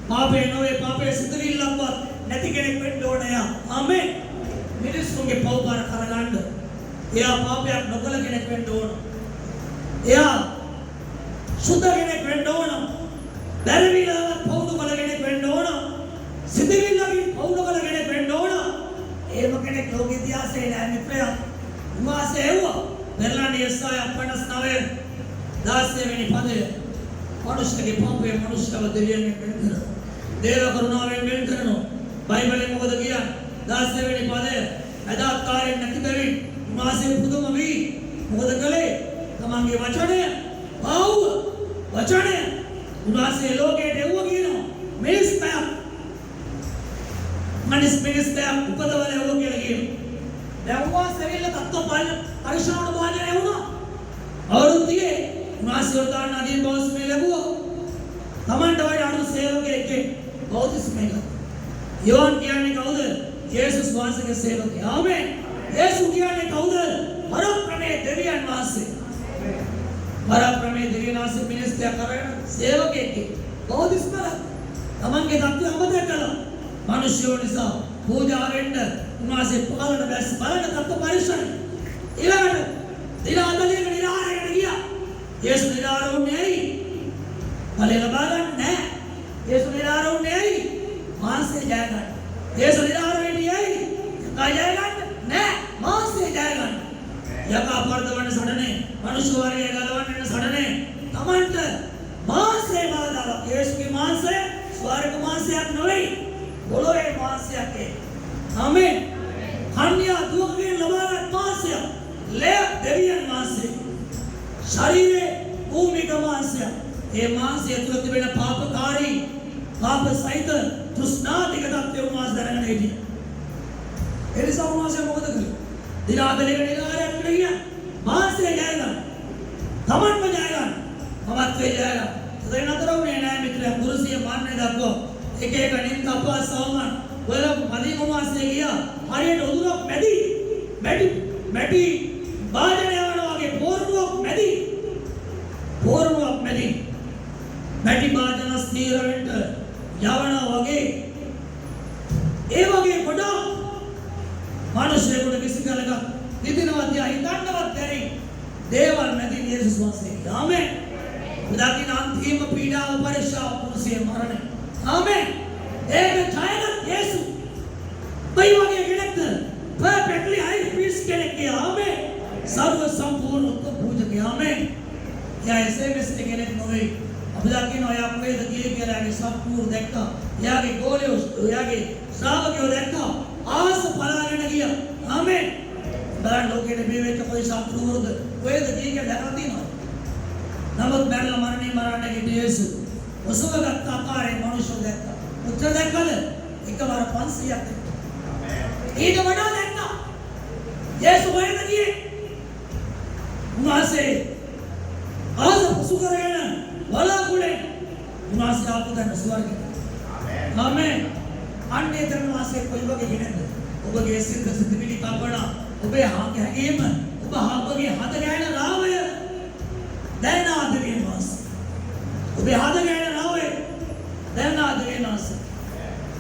පාපේ නොවේ පාපේ සිතවිල්ලක්වත් නැති කෙනෙක් වෙන්න ඕනේ. ආමෙන්. මිනිසුන්ගේ පව්බර කරගන්න එයා පාපයක් නොකළ කෙනෙක් වෙන්න ඕන. එයා සුද්ධ කෙනෙක් වෙන්න ඕන. දැරවිලවත් පවුණු කළ කෙනෙක් වෙන්න ඕන. සිතවිල්ලකින් පවුණු කළ කෙනෙක් වෙන්න ඕන. ඒම කෙනෙක් ලෝක ඉතිහාසයේ නෑ මිත්‍රයා. උන්වහන්සේ ඇහුවා පෙරළන්නේ යෙසායා 59 16 වෙනි පදය. මනුෂ්‍යගේ පාපය මනුෂ්‍යව දෙවියන්ගෙන් වෙන් කරනවා. දේව කරුණාවෙන් වෙන් කරනවා. බයිබලෙන් මොකද කියන්නේ? 16 වෙනි පදය. අදාකාරයෙන් නැති බැවින් උන්වහන්සේ පුදුම වී මොකද කළේ? තමන්ගේ වචනය පාවුව. වචනය උන්වහන්සේ ලෝකයට එවුවා කියනවා. මිනිස්තයක් උපදවල එවුවා කියලා කියනවා. දැන් උන්වහන්සේ ඇවිල්ලා තත්ත්ව පරිශාණ භාජනය වුණා. අවුරුද්දේ උන්වහන්සේ වර්තමාන නදීන් බෞද්ධස්මය ලැබුවා. තමන්ට වඩා අනුර සේවකයෙක් බෞද්ධස්මය ලැබුවා. යෝහන් කියන්නේ කවුද? යේසුස් වහන්සේගේ සේවකයා. ආමෙන්. යේසුස් කියන්නේ කවුද? පරක්‍රමයේ දෙවියන් වහන්සේ. පරාක්‍රමයේ දිව්‍යනාසී මිනිස්ත්‍යා කරගෙන සේවකයෙක් බෝධිස්මර තමන්ගේ தත්ත්වය අමතක කළා. මිනිස්සු නිසා පූජා වෙන්න උන්වහන්සේ පාලන බැස් බලන තත්ත්ව පරිශ්‍රය. ඊළඟට දිනාදලියක නිරාහරයකට ගියා. යේසු නිරාහර වුණේ ඇයි? ඵලය ලබා ගන්න නෑ. යේසු නිරාහර වුණේ ඇයි? මාංශය ජය ගන්න. යේසු නිරාහර වෙන්නේ ඇයි? කය ජය ගන්න නෑ. මාංශය ජය ගන්න. යකා පර්ධවන්න සඩනේ මනුෂ්‍ය වර්ගය ගලවන්න සඩනේ තමන්ට මාංශය බාධා. යේසුගේ මාංශය ස්වර්ග මාංශයක් නෙවෙයි. පොළොවේ මාංශයක් ඒ. ආමේන්. කන්‍යා දුවකින් ලබාගත් මාංශය. ලේ දෙවියන් මාංශය. ශරීරයේ භූමික මාංශය. ඒ මාංශය තුළ තිබෙන පාපකාරී පාප සහිත තෘෂ්ණාතික තත්ත්වය මාංශ දැනගෙන හිටියා. ඒ නිසා මාංශය මොකද කළේ? දිනාදලේක නිරාහරයක් ගියා. මාංශය ජය ගන්න. තමන්ම ජය ගන්න. මමත්වේ ජය ගන්න. ඒ නතර වුණේ නෑ මිත්‍රයා. පුරුෂය මාන්නේ දක්වා එක එක නින්ද අපහාසවම වල මදී මාංශය ගියා. හරියට උදුරක් මැටි භාජනය වනවා වගේ පෝරුවක් මැදි මැටි භාජන ස්ථීර වෙන්න යවනවා වගේ ඒ වගේ ගොඩක් මිනිස්සුන්ට කිසි කලක නිදිනවත් හිතන්නවත් බැරි දේවල් මැදින් යේසුස් වහන්සේ. ආමේන්. උදාකින අන්තිම පීඩාව පරිශාව පුරුෂය මරණය. ආමේන්. ඒක ජයගත් යේසු. බයි වගේ කෙනෙක්ද? perfectly high priest කෙනෙක්. ආමේන්. සර්ව සම්පූර්ණ උත්තම පූජක. ආමේන්. යා එසේමස් කෙනෙක් නොවේ. අපි දකින්න ඔය අපේද ගියේ කියලාගේ සම්පූර්ණ දැක්කා. යාගේ ගෝලියෝ යාගේ ශ්‍රාවකයෝ දැක්කා. ආස පලාගෙන ගියා. ආමේන්. බලන්න ලෝකෙට මේ වෙච්ච කොයි සම්පූර්ණද කොහෙද ගියේ කියලා දැකලා තියෙනවා. නමුත් මරණ මරණය ගියේ යේසු. ඔසවගත් ආකාරයේ මිනිස්සු දැක්කා. උත්තර දැක්කද? එකවර 500ක් දැක්කා. ඊට වඩා දැක්කා. යේසු කොහෙද ගියේ? උන්වහන්සේ ආස පසු කරගෙන වලාකුලේ උන්වහන්සේ ආපු දැන් ස්වර්ගයට. ආමේන්. අන්නේ තන වාසයේ කොයි වගේ කෙනෙක්ද? ඔබගේ සිත පිළි කපන ඔබේ හැඟීම ඔබ ඔබගේ හද ගෑන රාවය දැනනාද වෙනවාස්. ඔබේ හද ගෑන රාවය දැනනාද වෙනවාස්.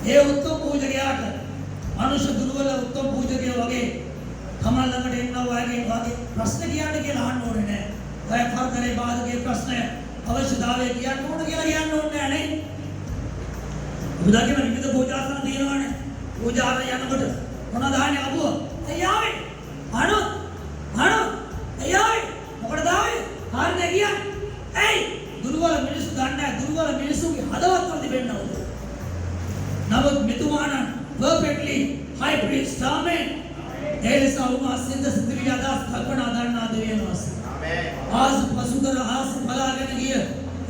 ඒ උත්තම පූජකයාට මනුෂ්‍ය දුර්වල උත්තම පූජකයා වගේ කමල් ළඟට එනවා වගේ ප්‍රශ්න කියන්න කියලා අහන්න ඕනේ නෑ. ඔය කරදරේ බාධකේ ප්‍රශ්න අවශ්‍යතාවය කියන්න ඕන කියලා කියන්න ඕනේ නෑ නේ. උදාගෙන විවිධ පූජාසන තියෙනවානේ. පූජාවට යනකොට මොනවද ආන්නේ අබුව? අයියාවේ. අනොත්. අයියාවේ. මොකටද ආවේ? හරිනේ කියන්නේ. ඇයි? දුර්වල මිනිස්සු ගන්නෑ. දුර්වල මිනිස්සුගේ හදවත් වල තිබෙන්න ඕනේ. නමුත් මෙතුමාණන් perfectly high priest. ආමේන්. ඒ නිසා උන්වහන්සේද සිතිවිලි අදහස් කල්පනා දන්නා දෙවියන් වහන්සේ. ආමේන්. ආස පසුතර ආස බලාගෙන ගිය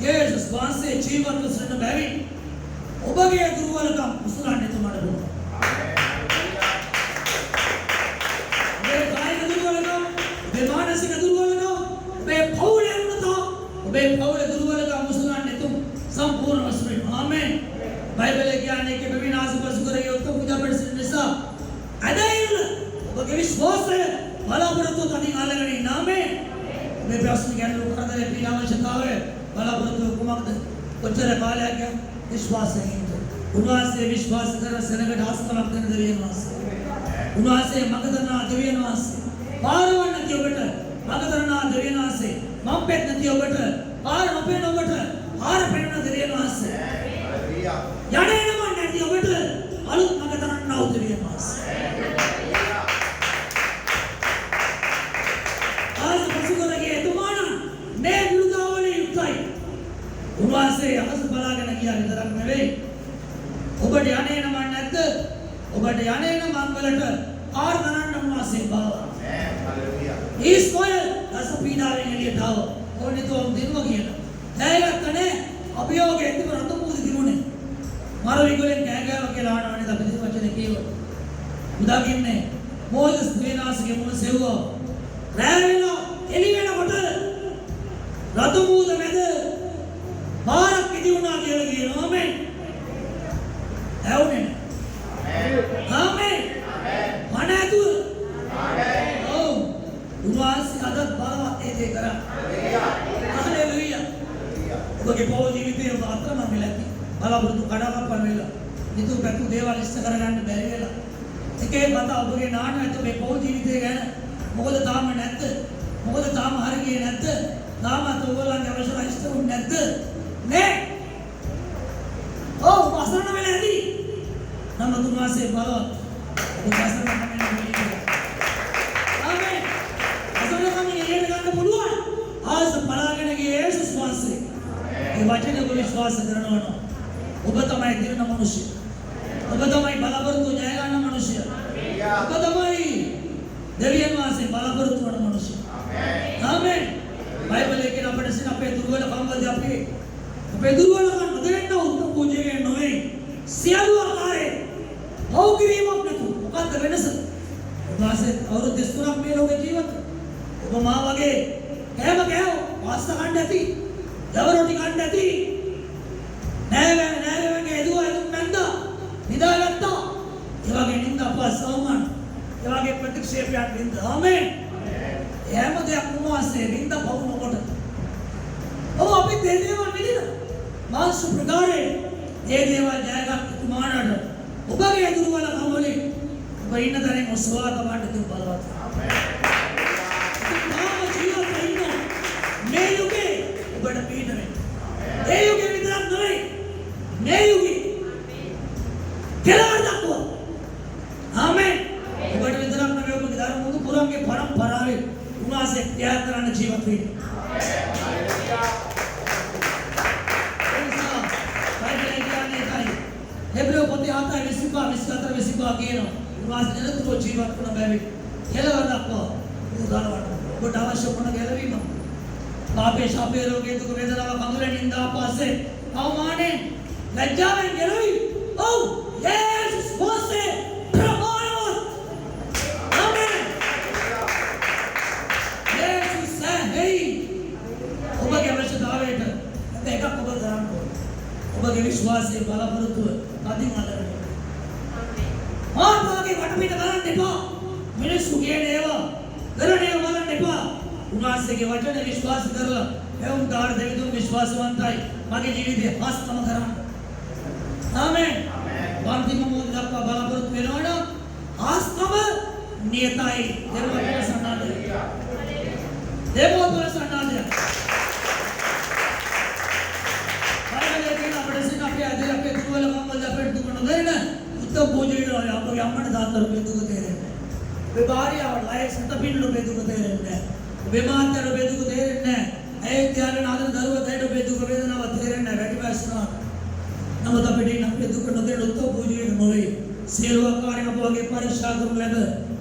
යේසුස් වහන්සේ ජීවත් වසන බැවින් ඔබගේ දුර්වලකම් උසුලන්න එතුමාට පුළුවන්. ඔබේ කායික දුර්වලකම්, ඔබේ මානසික දුර්වලකම්, ඔබේ පෞලේ වුණා, ඔබේ පෞලේ දුර්වලකම් උසුලන්න එතුම සම්පූර්ණ වශයෙන්. ආමේන්. බයිබලයේ කියන්නේ કે විනාශ පසු කරේ උත්තම පූජා පරිසර නිසා අදයිල ඔබගේ විශ්වාසය බලාපොරොත්තු තනින් අල්ලගෙන ඉන්න. ආමේන්. මේ ප්‍රශ්න ගැන කරදරේ පියාවශ්‍යතාවය බලාපොරොත්තු කුමක්ද? කොච්චර කාලයක් විශ්වාසයෙන් උන්වහන්සේ විශ්වාස කර සෙනඟට ආස්තනක් දෙන දෙවියන් වහන්සේ. උන්වහන්සේ මගදරනා දෙවියන් වහන්සේ. පාරවන්න නැති ඔබට මගදරනා දෙවියන් වහන්සේ. මම් පෙත් නැති ඔබට පාර නොපෙන ඔබට පාර පෙනෙන දෙවියන් වහන්සේ. යන්නේ නම නැති ඔබට අලුත් මගදරනා දෙවියන් වහන්සේ. ආස පසුකරගේ එතුමාණන් මේ විරුදාවලිය යුක්තයි. උන්වහන්සේ අහස බලාගෙන ගියා විතරක් නෙවෙයි. ඔබට යන්නේ නම නැද්ද? ඔබට යන්නේ නම් මංගලට ආර්දනන්න උන්වහන්සේ බාවා. ඊස්කොය දස පීඩාවෙන් එළියට ආව. ඕනිතෝම් දිනුව කියන. දැයගත්තනේ අභියෝගයේ තිබුණ රතු පූජි දිනුනේ. මරවිගලෙන් කෑගාව කියලා ආනවනේ අපි වචනේ කියව. උදාගින්නේ මෝසස් දේනාසගේ මුණ සෙව්වා. රැ වෙනවා එළි වෙනකොට රතු පූජ මැද පාරක් ඉදි වුණා කියලා කියනවා. ආමේන්. ඇවුනේ. ආමේන්. මනතු. ආමේන්. ඔව්. උන්වහන්සේ අදත් බලවත් ඒ දේ කරා. බලාපොරොත්තු කඩාකප්පල් වෙලා නිතු පැතු දේවල් ඉෂ්ට කරගන්න බැරි වෙලා එක එක කතා ඔබගේ නාන ඇත මේ පෞල් ජීවිතය ගැන මොකද තාම නැද්ද මොකද තාම හරි ගියේ නැද්ද තාමත් ඔයගොල්ලන්ගේ අවශ්‍යතා ඉෂ්ට වුනේ නැද්ද නේ ඔව් වසරණ වෙලා ඇති නම් තුමාසේ බලවත් ඔබ වසරණ කමෙන් ආමෙන් වසරණ කමෙන් එළියට ගන්න පුළුවන් ආස බලාගෙන ගියේ යේසුස් වහන්සේ ඒ වචනේ ඔබ විශ්වාස කරනවා ඔබ තමයි දිනන මිනිස්සු ඔබ තමයි බලාපොරොත්තු ජය ගන්න මිනිස්සු ඔබ තමයි දෙවියන් වහන්සේ බලාපොරොත්තු වන මිනිස්සු ආමෙන් බයිබලයේ කියන අපිට සින අපේ දුර්වලකම් වලදී අපේ දුර්වලකම් නොදෙන්න උතුම් පූජකයන් නොවේ සියලු ආකාරයේ හොග්ගීමක් නතු මොකද්ද වෙනස වාසේ අවුරුදු 33ක් මේ ලෝකේ ජීවත් ඔබ මා වගේ කෑම කෑව වාස්ස ගන්න ඇති දවරොටි ගන්න ඇති නෑවගේ එදුවා එදුම් නැන්දා නිදාගත්තා ඒ වගේ නින්ද අපස්සවමන් ඒ වගේ ප්‍රතික්ෂේපයක් නින්ද ආමෙන් එහෙම දෙයක් උන්වහන්සේ නින්ද පවුන කොට ඔව් අපි දේවල් නිදින මාංශ ප්‍රකාරයේ ඒ දේවල් ජයගත් කුමාරට ඔබගේ දුර්වල කමවලින් ඔබ ඉන්න තරම් ඔසවා තමන්ට දුක් බලවත් ආමෙන් නාම ජීවිත ඉන්න මේ යුගේ ඔබට පීඩනය ඒ යුගේ විතරක් නෙවෙයි මේ යුගේ කෙලවර දක්වා ආමෙන් ඔබට විතරක් නෙවෙයි ඔබගේ ධර්ම මුදු පුරන්ගේ පරම්පරාවේ උන්වහන්සේ ත්‍යාග කරන ජීවත් වෙන්න हेब्रेव पते आता है विसिका කියනවා උන්වහන්සේ නිරතුරුව ජීවත් වන බැවින් කෙලවර දක්වා උදාහරණ ඔබට අවශ්‍ය වන ගැලවීම පාපේ ශාපේ රෝගේ දුක වේදනාව කඳුලෙන් නින්දා පාසේ අවමානේ ලැජ්ජාවෙන් ගැලවි ඔව් යේසුස් වහන්සේ ප්‍රමාණවත් ආමෙන් යේසුස් සහයි ඔබගේ අවශ්‍යතාවයට එකක් ඔබ ගන්න ඔබගේ විශ්වාසයේ බලාපොරොත්තුව අදින් අදරන ආත්මාගේ වටපිට බලන්න එපා මිනිස්සු කියන ඒවා කරන ඒවා බලන්න එපා උන්වහන්සේගේ වචනේ විශ්වාස කරලා එවුන් කාර්ය දෙවිතුන් විශ්වාසවන්තයි මගේ ජීවිතේ හස්තම කරන්න ආමෙන් වන්තිම මොහොත දක්වා බලාපොරොත්තු වෙනවනම් හස්තම නියතයි දෙවියන් සන්නාදය දෙවියන් සන්නාදය අපේ දුර්වලකම් වල අපිට දුක නොදෙන්න උත්තර පූජනීය අපගේ අම්මට තාත්තට මේ දුක තේරෙන්නේ ඔබේ භාර්යාව ලයස් හිතපින්නු මේ දුක තේරෙන්නේ ඔබේ මාතර මේ දුක තේරෙන්නේ ඒ ත්‍යාගන ආදර දරුවා දෙයට මේ දුක වේදනාව තේරෙන්නේ වැඩි වැස්සනවා නමුත් අපිට ඉන්න අපේ දුක නොදෙන්න උත්තර පූජනීය මොලේ සියලු ආකාරයෙන් අප වගේ පරිශා කරමු ලැබ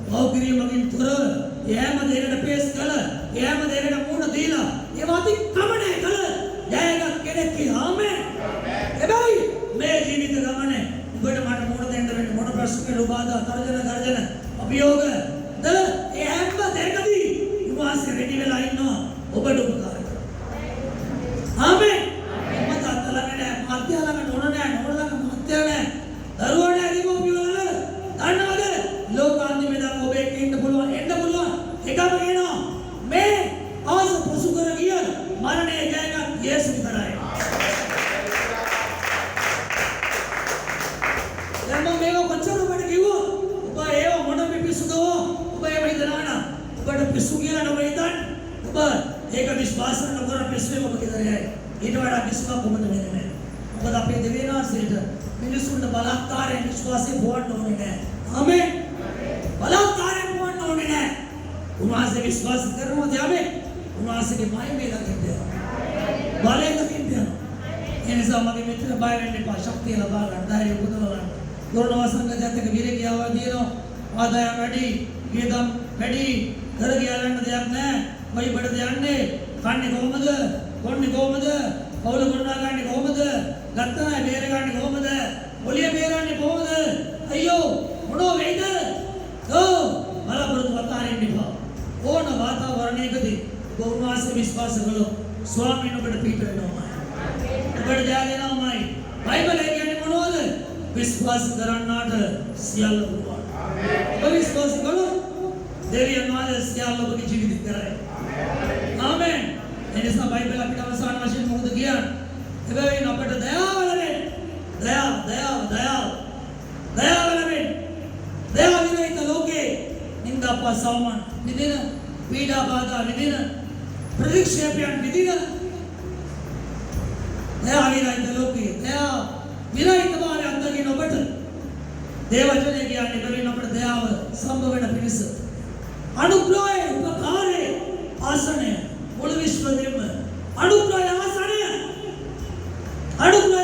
භෞතිකීමකින් තුර යෑම දෙකට පේස් කළ යෑම දෙකට මුණ දීලා ඒවා අතික්‍රමණය කළ ජයගත් කෙනෙක් ආමෙන් එබැයි මේ ජීවිත ගමනේ ඔබට මට මොන දෙන්න වෙන්නේ මොන ප්‍රශ්න උපාදා තර්ජන අභියෝග ද ඒ හැම දෙයකදී උන්වහන්සේ රෙඩි වෙලා ඉන්නවා ඔබට උපකාර කරන්න ආමෙන් මත අතලන්නේ මත්යලක නොන නෑ නොනලක මත්ය නෑ දරුවෝ නෑ දීපෝපියෝ නෑ දන්නවද ලෝකාන්තිමේ දක්වා ඔබ එක්ක එන්න පුළුවන් එකම කියනවා මේ ආස පසු කර ගිය මරණය ජයගත් යේසු විතරයි පිස්සු කියලා නෝ වේදන් ඔබ ඒක විශ්වාස නොකර පිස්සුවේ ඔබ කිදරයි ඊට වඩා විශ්වාස කොහොමද වෙන්නේ නැහැ මොකද අපේ දෙවියන්වහන්සේට මිනිසුන්ට බලහත්කාරයෙන් විශ්වාසය බොවන්න ඕනේ නැහැ ආමෙන් බලහත්කාරයෙන් බොවන්න ඕනේ නැහැ උන්වහන්සේ විශ්වාස කරනවා යාමේ උන්වහන්සේගේ මහිමේ දකින්න බලයෙන් දකින්න ඒ නිසා මගේ මිත්‍ර බය වෙන්න එපා ශක්තිය ලබා ගන්න ධෛර්යය උපදවා ගන්න දොරණව සංගතයත් එක්ක විරේකියාව දිනනවා ආදායම් වැඩි වියදම් වැඩි घर गया දෙයක් නැහැ කොයි බඩද යන්නේ කන්නේ කොහමද කොන්නේ කොහමද පවුල ගොඩනගා ගන්නේ කොහමද ගත්තා බේර ගන්නේ කොහමද ඔලිය බේරන්නේ කොහමද අයියෝ මොනෝ වෙයිද බලාපොරොත්තු වතාරින්න එපා ඕන වාතාවරණයකදී ගෞරවාසේ විශ්වාස කළොත් ස්වාමීන් ඔබට පිට වෙනවාමයි ඔබට ජය දෙනවාමයි බයිබලයේ කියන්නේ මොනවද විශ්වාස කරන්නාට සියල්ල පුළුවන් ඔබ විශ්වාස කළොත් देवियन वහන්සේ සියල්ල ඔබගේ ජීවිත කරයි ආමෙන් එනිසා බයිබල අපිට අවසාන වශයෙන් මොකද කියන්නේ එබැවින් අපට දයාවලනේ සෝමන් විදින පීඩා බාධා විදින ප්‍රතික්ෂේපයන් විදින එයා විරහිත ලෝකයේ එයා විරහිත භාවය අත්දකින්න ඔබට දේවචනය කියන්නේ බැවින් අපට දයාව සම්බ වෙන පිණිස අනුග්‍රහය උපකාරය ආසනය මුළු විශ්වයෙම අනුග්‍රහය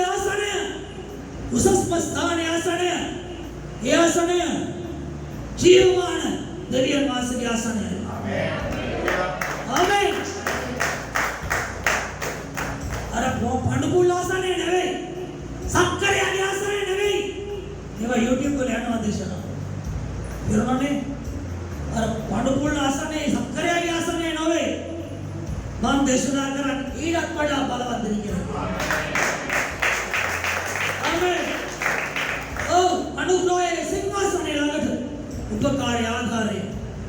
ආසනය උසස්ම ස්ථානයේ ආසනය ඒ ආසනය ජීවමාන දෙවියන් වහන්සේගේ ආසනය ආමේන් අර පඬුපුල් ආසනය නෙවෙයි සක්කරයාගේ ආසනය නෙවෙයි ඒවා YouTube වල යනවා දේශනා ඉරණනේ අර පඬුපුල් ආසනය සක්කරයාගේ ආසනය නෙවෙයි මම දේශනා කරන්නේ ඊටත් වඩා බලවත් දෙයක් කියලා ආමේන් ඔව් අනුග්‍රහයේ සිංහාසනයේ ළඟට උපකාරය ආධාරය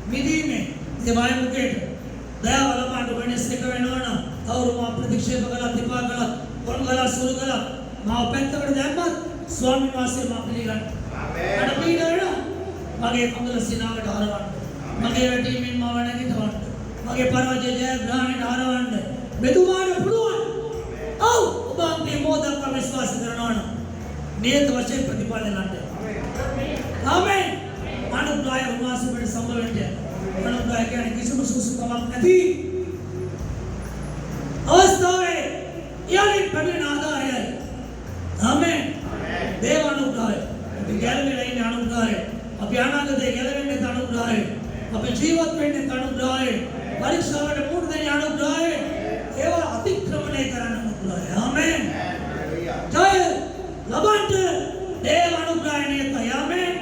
මිදීමේ දේවය මුකේට දයාව ලබන්න වෙනස් එක වෙනවා නම් කවුරු මා ප්‍රතික්ෂේප කළා තිපා කළා කොන් කළා සුරු කළා මා පැත්තකට දැම්මත් ස්වාමීන් වහන්සේ මා පිළිගන්න ආමේන් අර පීඩන මගේ කඳුල සිනාවට හරවන්න මගේ වැටීමෙන් මාව නැගිටවන්න මගේ පරාජය ජයග්‍රහණයට හරවන්න මෙතුමාට පුළුවන් ඔව් ඔබ මේ මොහොතක් විශ්වාස කරනවා නම් නියත වශයෙන් ප්‍රතිඵල ලබන්න ආමේන් අනුග්‍රහය උන්වහන්සේට සම්බවෙන්නේ අනුග්‍රහය කියන්නේ කිසිම සුසුකමක් නැති අවස්ථාවේ යලින් පැමිණ ආදායයි ආමේන් දේව අනුග්‍රහය අපි ගැලවෙලා ඉන්න අනුග්‍රහය අපි අනාගතේ ගැලවෙන්නේ අනුග්‍රහය අපි ජීවත් වෙන්නේ අනුග්‍රහය පරීක්ෂාවට මුහුණ දෙන්නේ අනුග්‍රහය ඒවා අතික්‍රමණය කරන්න අනුග්‍රහය ආමේන් ජය ලබන්න දේව අනුග්‍රහය නියතයි ආමේන්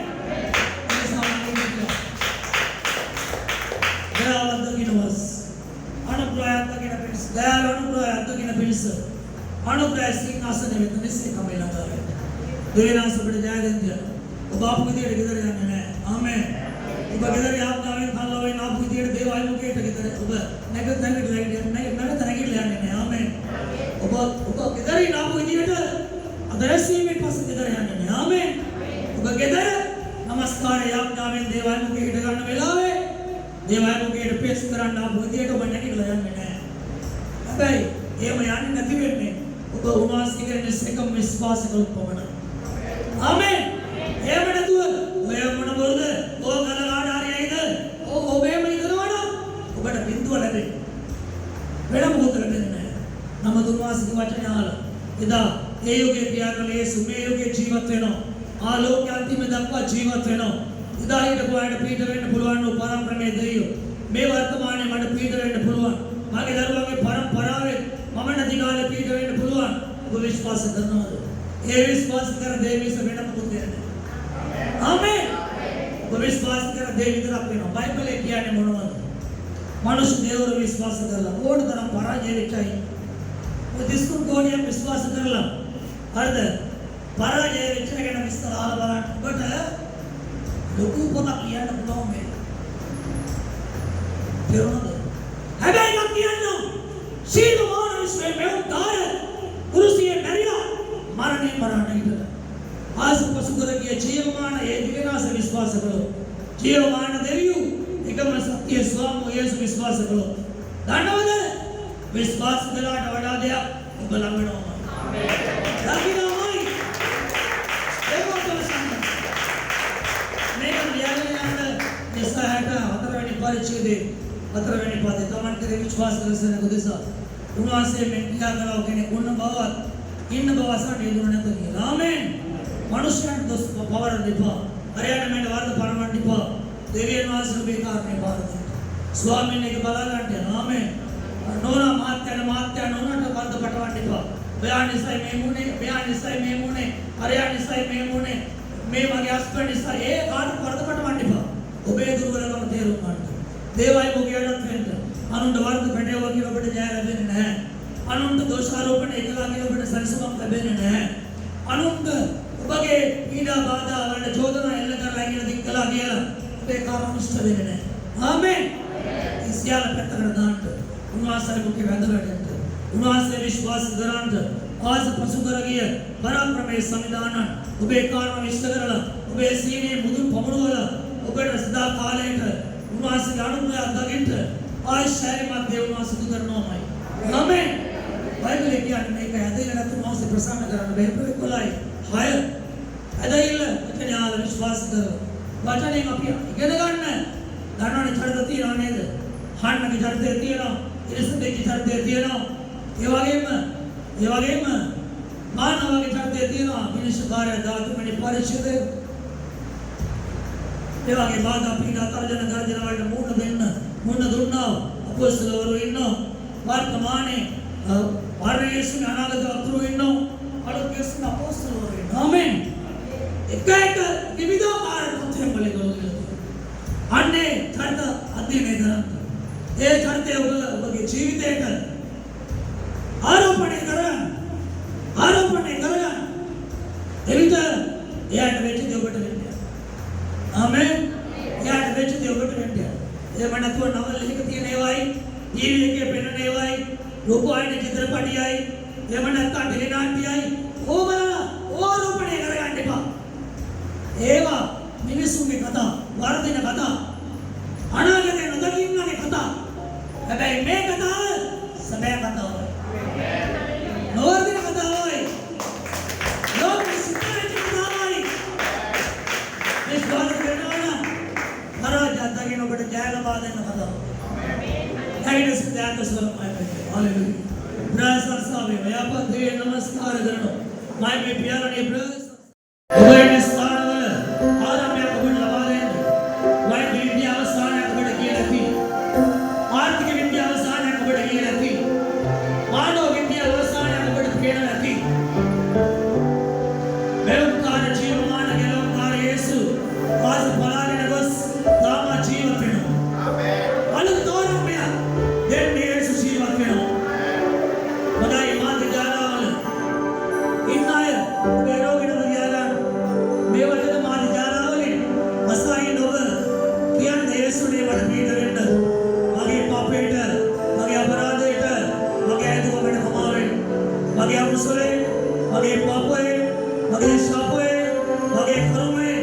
අනුග්‍රහය සිංහාසනයේ වෙත නිස්සේ කමෙලා කරේ. දෙවියන්ස් අපිට ජය දෙන්න. ඔබ ආපු විදියට ගෙදර යන්නේ නැහැ. ආමේන්. ඔබ ගෙදර යාත්‍රාවෙන් කල්ලාවෙන් ආපු විදියට දේවල් මුකේට ගෙදර ඔබ නැගිටලා යන්නේ නැහැ. ආමේන්. ඔබ ගෙදරින් ආපු විදියට අදරසීමෙන් පස්සේ ගෙදර යන්නේ නැහැ. ආමේන්. ඔබ ගෙදර නමස්කාරය යාත්‍රාවෙන් දේවල් මුකේට ගන්න වෙලාවේ දේවල් මුකේට පෙස් කරන්න ආපු විදියට ඔබ නැගිටලා යන්නේ නැහැ. හැබැයි එහෙම යන්නේ නැති වෙන්නේ ඔබ උන්වහන්සේ කියන එකම විශ්වාස කළොත් පමණයි. ආමේන්. එහෙම නැතුව ඔය මොන බොරුද? ඔය කලකාඩාරියයිද? ඔබ එහෙම ඉදනවනම් ඔබට බින්දුව ලැබෙන්නේ. වෙන මොකද ලැබෙන්නේ නැහැ. නම උන්වහන්සේගේ වචනය අහලා එදා ඒ යුගයේ පියාණන් යේසු මේ යුගයේ ජීවත් වෙනවා. ආ ලෝක අන්තිම දක්වා ජීවත් වෙනවා. එදා හිටපු අයට පීඩ වෙන්න පුළුවන් වූ පරම්පරාවේ දෙවියෝ මේ වර්තමානයේ මට පීඩ වෙන්න පුළුවන්. මගේ දරුවන්ගේ පරම්පරාවේ මම නැති කාලේ පීඩ වෙන්න පුළුවන්. ඔබ විශ්වාස කරනවද? ඒ විශ්වාස කර දේ විස වෙන මොකද කියන්නේ? ආමේන්. ඔබ විශ්වාස කර දේ විතරක් වෙනවා. බයිබලයේ කියන්නේ මොනවද? මනුෂ්‍ය දේවර විශ්වාස කරලා ඕන තරම් පරාජය වෙච්චයි. ඔය දිස්කුන් කෝණිය විශ්වාස කරලා හරිද? පරාජය වෙච්ච ගැන විස්තර අහලා බලන්න. ඔබට ලොකු පොතක් ලියන්න පුළුවන් මේ. තේරුණාද? හැබැයි මම කියන්නම් සීලමාන විශ්වයේ මෙවුන්තාර කුරුසියේ මැරිලා මරණය ඉඳලා ආසපසුකරගේ ජීවමාන ඒ දිවනාස විශ්වාස කළෝ ජීවමාන දෙවියෝ එකම සත්‍ය ස්වාමෝ යේසු විශ්වාස කළෝ දන්නවද විශ්වාස කළාට වඩා දෙයක් ඔබ ළඟ වෙනවා ආමේන් ලකිනෝයි ඒකෝතම සංඝ මේක ලියන්න යසහට 4 වෙනි පරිච්ඡේදයේ 4 වෙනි පදේ තමන් කෙරේ විශ්වාස කරන උදෙසා උන්වහන්සේ මෙන්නියා කළා කෙනෙක් වුණ බවත් ඉන්න බව අසන්න යදුන නැත කියලා. ආමේන්. මනුෂ්‍යයන්ට දොස් පවර දෙපා. හරියට මෙන්න වර්ධ පරමන් දෙපා. දෙවියන් වහන්සේ මේ කාරණේ පාරද. ස්වාමීන් එක බලා ගන්න. ආමේන්. නෝනා මාත්‍යා නෝනාට වර්ධ පටවන්න දෙපා. මෙයා නිසයි මේ මුනේ, මෙයා නිසයි මේ මුනේ, හරියට නිසයි මේ මුනේ. මේ මගේ හස්බන්ඩ් නිසා ඒ කාට වර්ධ පටවන්න දෙපා. ඔබේ දුර්වලකම තේරුම් ගන්න. දේවයි මොකියටත් වෙන්න. අනුන්ට වර්ධ පැටවුවා කියලා ඔබට ජය ලැබෙන්නේ නැහැ. අනුන්ට දෝෂාරෝපණ එකලා කියලා ඔබට සැලසුමක් ලැබෙන්නේ නැහැ. අනුන්ට ඔබගේ පීඩා බාධා වලට චෝදනා එල්ල කරලා කියලා දික්කලා කියලා ඔබේ කාමනිෂ්ඨ වෙන්නේ නැහැ. ආමේන්. ඉස්යාල පැත්තකට දාන්න. උන්වහන්සේ මුකේ වැඳගන්න. උන්වහන්සේ විශ්වාස කරන්න. ආස පසු කරගිය පරම්පරමේ සංවිධාන ඔබේ කාර්ම විශ්ත කරලා ඔබේ සීනේ මුදුන් පමුණුවලා ඔබට සදා කාලයට උන්වහන්සේගේ අනුග්‍රහය අත්දකින්න ආශ්චර්යමත් දේ උන්වහන්සේ සිදු කරනවාමයි. ආමෙන්. බයිබලයේ කියන්නේ මේක ඇදහිලා නැත්නම් උන්වහන්සේ ප්‍රසන්න කරන්න බැහැ. ප්‍රේක්ෂකලයි 6 ඇදහිලා වචනයාල විශ්වාස කර වචනයෙන් අපි ඉගෙන ගන්න. දන්නවනේ චරිත තියනවා නේද? හන්නගේ චරිතය තියෙනවා. ඉරිසබේගේ චරිතය තියෙනවා. ඒ වගේම මානවගේ චරිතය තියෙනවා. විනිශ්චයකාරය ධාතුමනි පරිශුද්ධ ඒ වගේ බාධා පීඩා තර්ජන ගර්ජන වලට මුහුණ දුන්නා අපොස්තලවරු ඉන්නවා. වර්තමානයේ ආර්යයන් අනාගත අතුරු ඉන්නවා. අලුත් කෙස්න අපොස්තලවරු ඉන්නවා. ආමෙන්. එක විවිධාකාර තත්ත්වයන් වල ගොඩනැගෙනවා. අන්නේ චරිත අධ්‍යයනය කරන්න. ඒ චරිතය ඔබගේ ජීවිතයට ආරෝපණය කරගන්න. එවිට එයාට වෙච්ච දේ ඔබට වෙන්නේ. ආමෙන්. එයාට වෙච්ච දේ ඔබට වෙන්නේ. ඒ මනතුව නවල එක තියෙන ඒවායි, ටීවී එකේ පෙනෙන ඒවායි, රූපවාහිනී චිත්‍රපටියයි, එහෙම නැත්නම් ටෙලිනාට්‍යයයි ඕවා ආරෝපණය කරගන්න එපා. ඒවා මිනිසුන්ගේ කතා, වර්ධින කතා, අනාගතේ නොදකින්නගේ කතා. හැබැයි මේ කතාව සැබෑ කතාවයි. නොවර්ධින කතාවයි. ලෝකෙ සිද්ධ කතාවයි. විශ්වාස කරනවා පරාජයයෙන් ඔබට ජය ලබා දෙන්න කතාව. ආමේන්. සිද්ධාන්ත ස්වරූපයි. හalleluya. ප්‍රාසස්සාවේ ව්‍යාපත් දේ නමස්කාර කරනවා. මයි පියාණනි ප්‍රාස. ඔබේ ස්ථානවල ආරම්භයක් ඔබට ලබා දෙන්න. මයි විද්‍යාව අවසානයක් ඔබට කියලා තියෙනවා. ආර්ථික විද්‍යාව අවසානයක් ඔබට කියලා තියෙනවා. මානව විද්‍යාව අවසානයක් ඔබට කියලා තියෙනවා. මෙලොවකාර ජීවමාන ගෙලොවකාර යේසු පාස පලාගෙන ගොස් තාම ජීවත් වෙනවා. ආමේන්. අලුත් තෝරණය දෙන්නේ යේසු ජීවත් වෙනවා. මදයි මාධ්‍ය ජාලාවල ඉන්න අය ඔබේ රෝගීන විද්‍යාලයන් මේ වගේ මාධ්‍ය ජාලාවලින් අසායින් ඔබ කියන්නේ යේසුනේ මට පීඩ වෙන්න. මගේ පාපයට, මගේ අපරාධයට, මගේ ඇදුමකට කමාවෙන්න. මගේ අකුසලේ, මගේ පාපයේ, මගේ ශාපයේ, මගේ කර්මයේ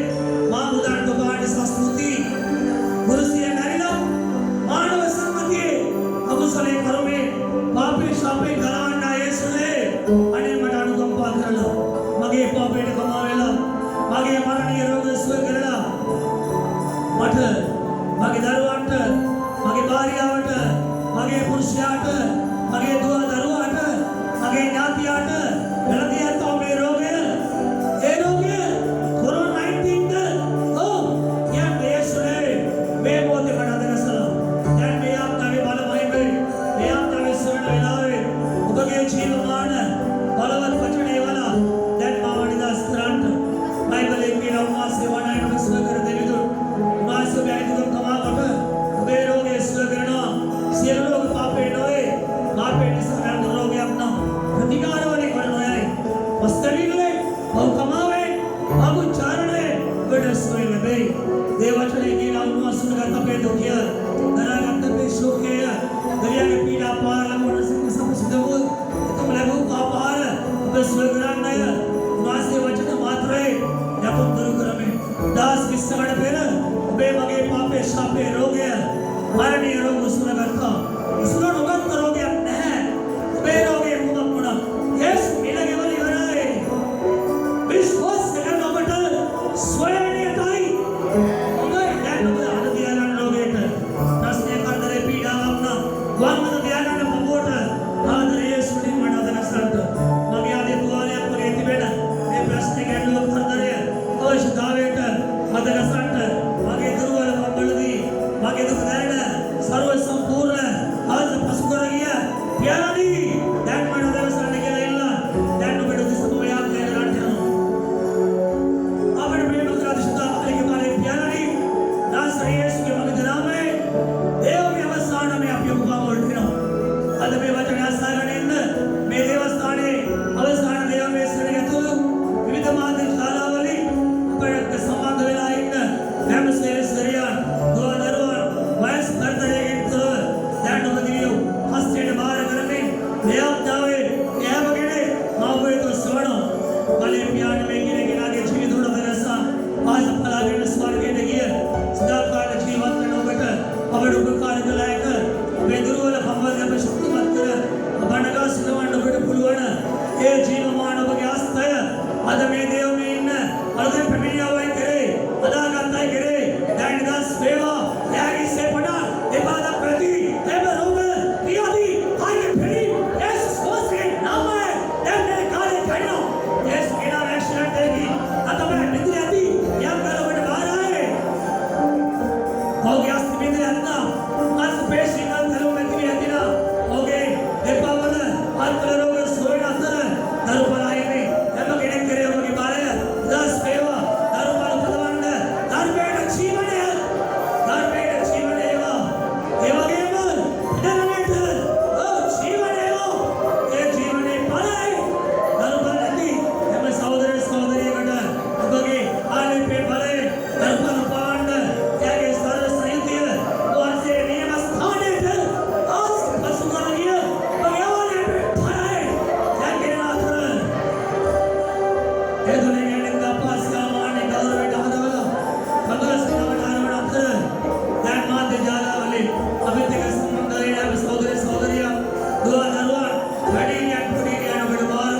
මා මුදන්ට ඔබට සස්තුති. කුරුසිය නැරිලා මානව සම්මතියේ අකුසලේ කර්මයේ පාපේ ශාපේ ගලවන්න යේසුනේ අනේ මට අනුකම්පා කරලා මගේ පාපයට කමාවෙලා මගේ මරණීය රෝග සුව කරලා මට මගේ දරුවන්ට මගේ භාර්යාවට මගේ පුරුෂයාට මගේ දුව දරුවාට මගේ ඥාතියාට වැළඳියත් මේ රෝගය කොරෝනා-19 කියන්නේ යේසුනේ මේ මොහොතේ මට අදහසලා දැන් මේ ආත්මේ බලමයි මේ ආත්මේ සරණ වෙලාවේ ඔබගේ ජීවමාන බලවත් වචනේ වලා දැන් මාව නිදහස් කරන්න බයිබලයේ කියන උන්වහන්සේ වණයින විශ්ව කර දෙවිදු උන්වහන්සේ බැයිදුම් කමාවට ඔබේ රෝගය සුව කරනවා සියලු රෝග පාපේ නොවේ පාපේ නිසා හැම රෝගයක් නම් ප්‍රතිකාරවලින් කරනොයයි වස්තවිලේ බව කමාවේ බබු චාරණේ ගොඩස්වේ ලැබෙයි දේවචනේ කියන උන්වහන්සේ ගත අපේ දුකිය දරාගත්ත මේ ශෝකය දරියාගේ පීඩා පාරල මොන සම්පසිදවෝ තුම ලැබු පාපාර ඔබ සුව කරන්නය උන්වහන්සේ වචන මාත්‍රේ යතුම් දුරු කරමි දාස් 20 වඩ පෙර ඔබේ මගේ පාපේ ශාපේ රෝගය මරණීය රෝග සුව කරතා ඉසුර නොගත් රෝගයක් නැහැ ඔබේ රෝගේ මුදක් වුණා යස් ඉලගේ වල ඉවරයි විශ්වාස කරන ඔබට ස්වයංයතයි ඔබේ දැන් ඔබ අනදියලන් රෝගයට ප්‍රශ්නය කරදරේ පීඩාවක් නම් වම්මන ධානන පොකොට ආදරය යේසුනේ මට අදහසට මගේ ආදී තුවාලයක් වගේ තිබෙන Alden familia way kere, adaga tay kere, dan das seva, yagi se pada, depada prati, deba roga, piyadi, hai phiri, yes sosre nama hai, demne kare kaino, yes kina accident degi, atame midri adi, yam karo bade bahar aaye, ho gaya midri adna, as peshi kal karo midri adina, ho gaye, depa wala, al karo roga soye na tara, daru par aaye ne, deba kene kere ho ki bare, das seva, daru par padwanda, daru pe achievement hai, daru pe achievement hai va, eva gamer, detonator, oh achievement hai va, ye achievement hai pala hai, daru par nati, deba saudare saudare gada, deba ke aale pe bare, daru par pavanda, yage sarva sayudiya, और से नियम स्थाने थे, आज पसुकार ये, भगवान ने पढ़ा है, क्या कहना था? ये दुनिया ने इंदा पास का मारने का और बैठा था वाला, खबर से ना बैठा था, ध्यान मारते जाला वाले, अभी तक संबंध है ना सौदरी सौदरिया, दुआ दरबार, बड़ी या टूटी या ना बड़े बार,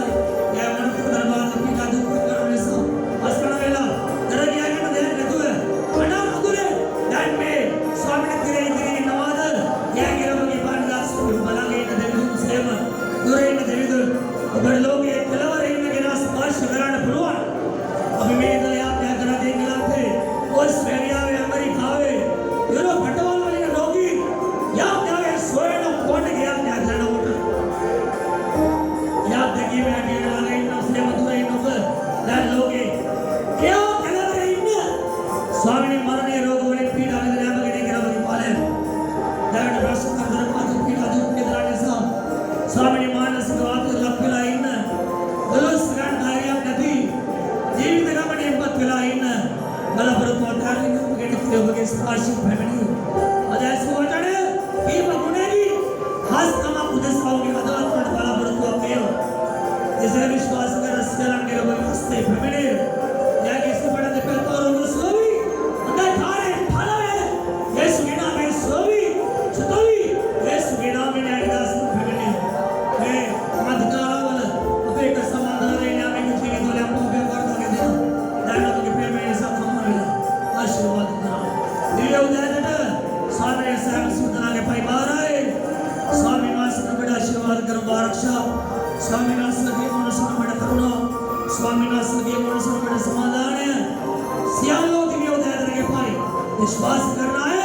या मन को दरबार अपनी जादू को करने से, अस्कना वेला, दरग या के ना ध्यान रखो है, बड़ा मधुरे, ध्यान में स्वामी ने तेरे तेरे नवादर, या के रब की बात दास बलागे न देविदु सेम, दुरे न देविदु, बड़े लोग ये कलवर इन के नास स्पर्श कराने पुलवान, अभी मैं इधर आप क्या करा देंगे लाते, और स्पेनिया में अमेरिका में, यूरोप फटवाल वाली न रोगी, या क्या है सोए न कोट के आप क्या करना होता, या देखिए मैं अभी लगा इन से मधुरे इन पर, दैट लोगे, क्या कलर है इन, स्वामी ने मरने रोग वाले पीड़ा में दरिया में गिरे गिरा बनी पाले, दैट बस कर दर पास पीड़ा दूर के दराने सा, स्वामी ने मानस को आप लग पिला इन, दलस गण धारिया नदी, जीवित का बनी हिम्मत पिला इन, गला पर तो अठार इन के निकले हुए स्पार्शिक फैमिली, अजय सो अटने, ये बगुनेगी, हास कमा उदस पाओगे अदालत पर गला पर तो अकेले, इसे विश्वास कर रस्ते लंगे रबे हस्ते फैमिली, या किसी बड़ा दिक्कत तो रोग सोवी, अंदर थारे फला है, यीशु के नाम में सोवी, छुतोवी, यीशु के नाम में आइदास फैमिली, मैं मधकारा वाला, अपने का समाधान लेने में कुछ नहीं तो ले आपको पे कर दोगे देना, दाना तो के पे में सब हमारा आशीर्वाद देना, दिव्य उदय देना, स्वामी ने साम सुतना के भाई महाराज, स्वामी नास का बड़ा आशीर्वाद करो बारक्षा, स्वामी नास के मनुष्य में बड़ा करुणा, स्वामी नास के मनुष्य में बड़ा समाधान है, सियालो दिव्य उदय के भाई, विश्वास करना है,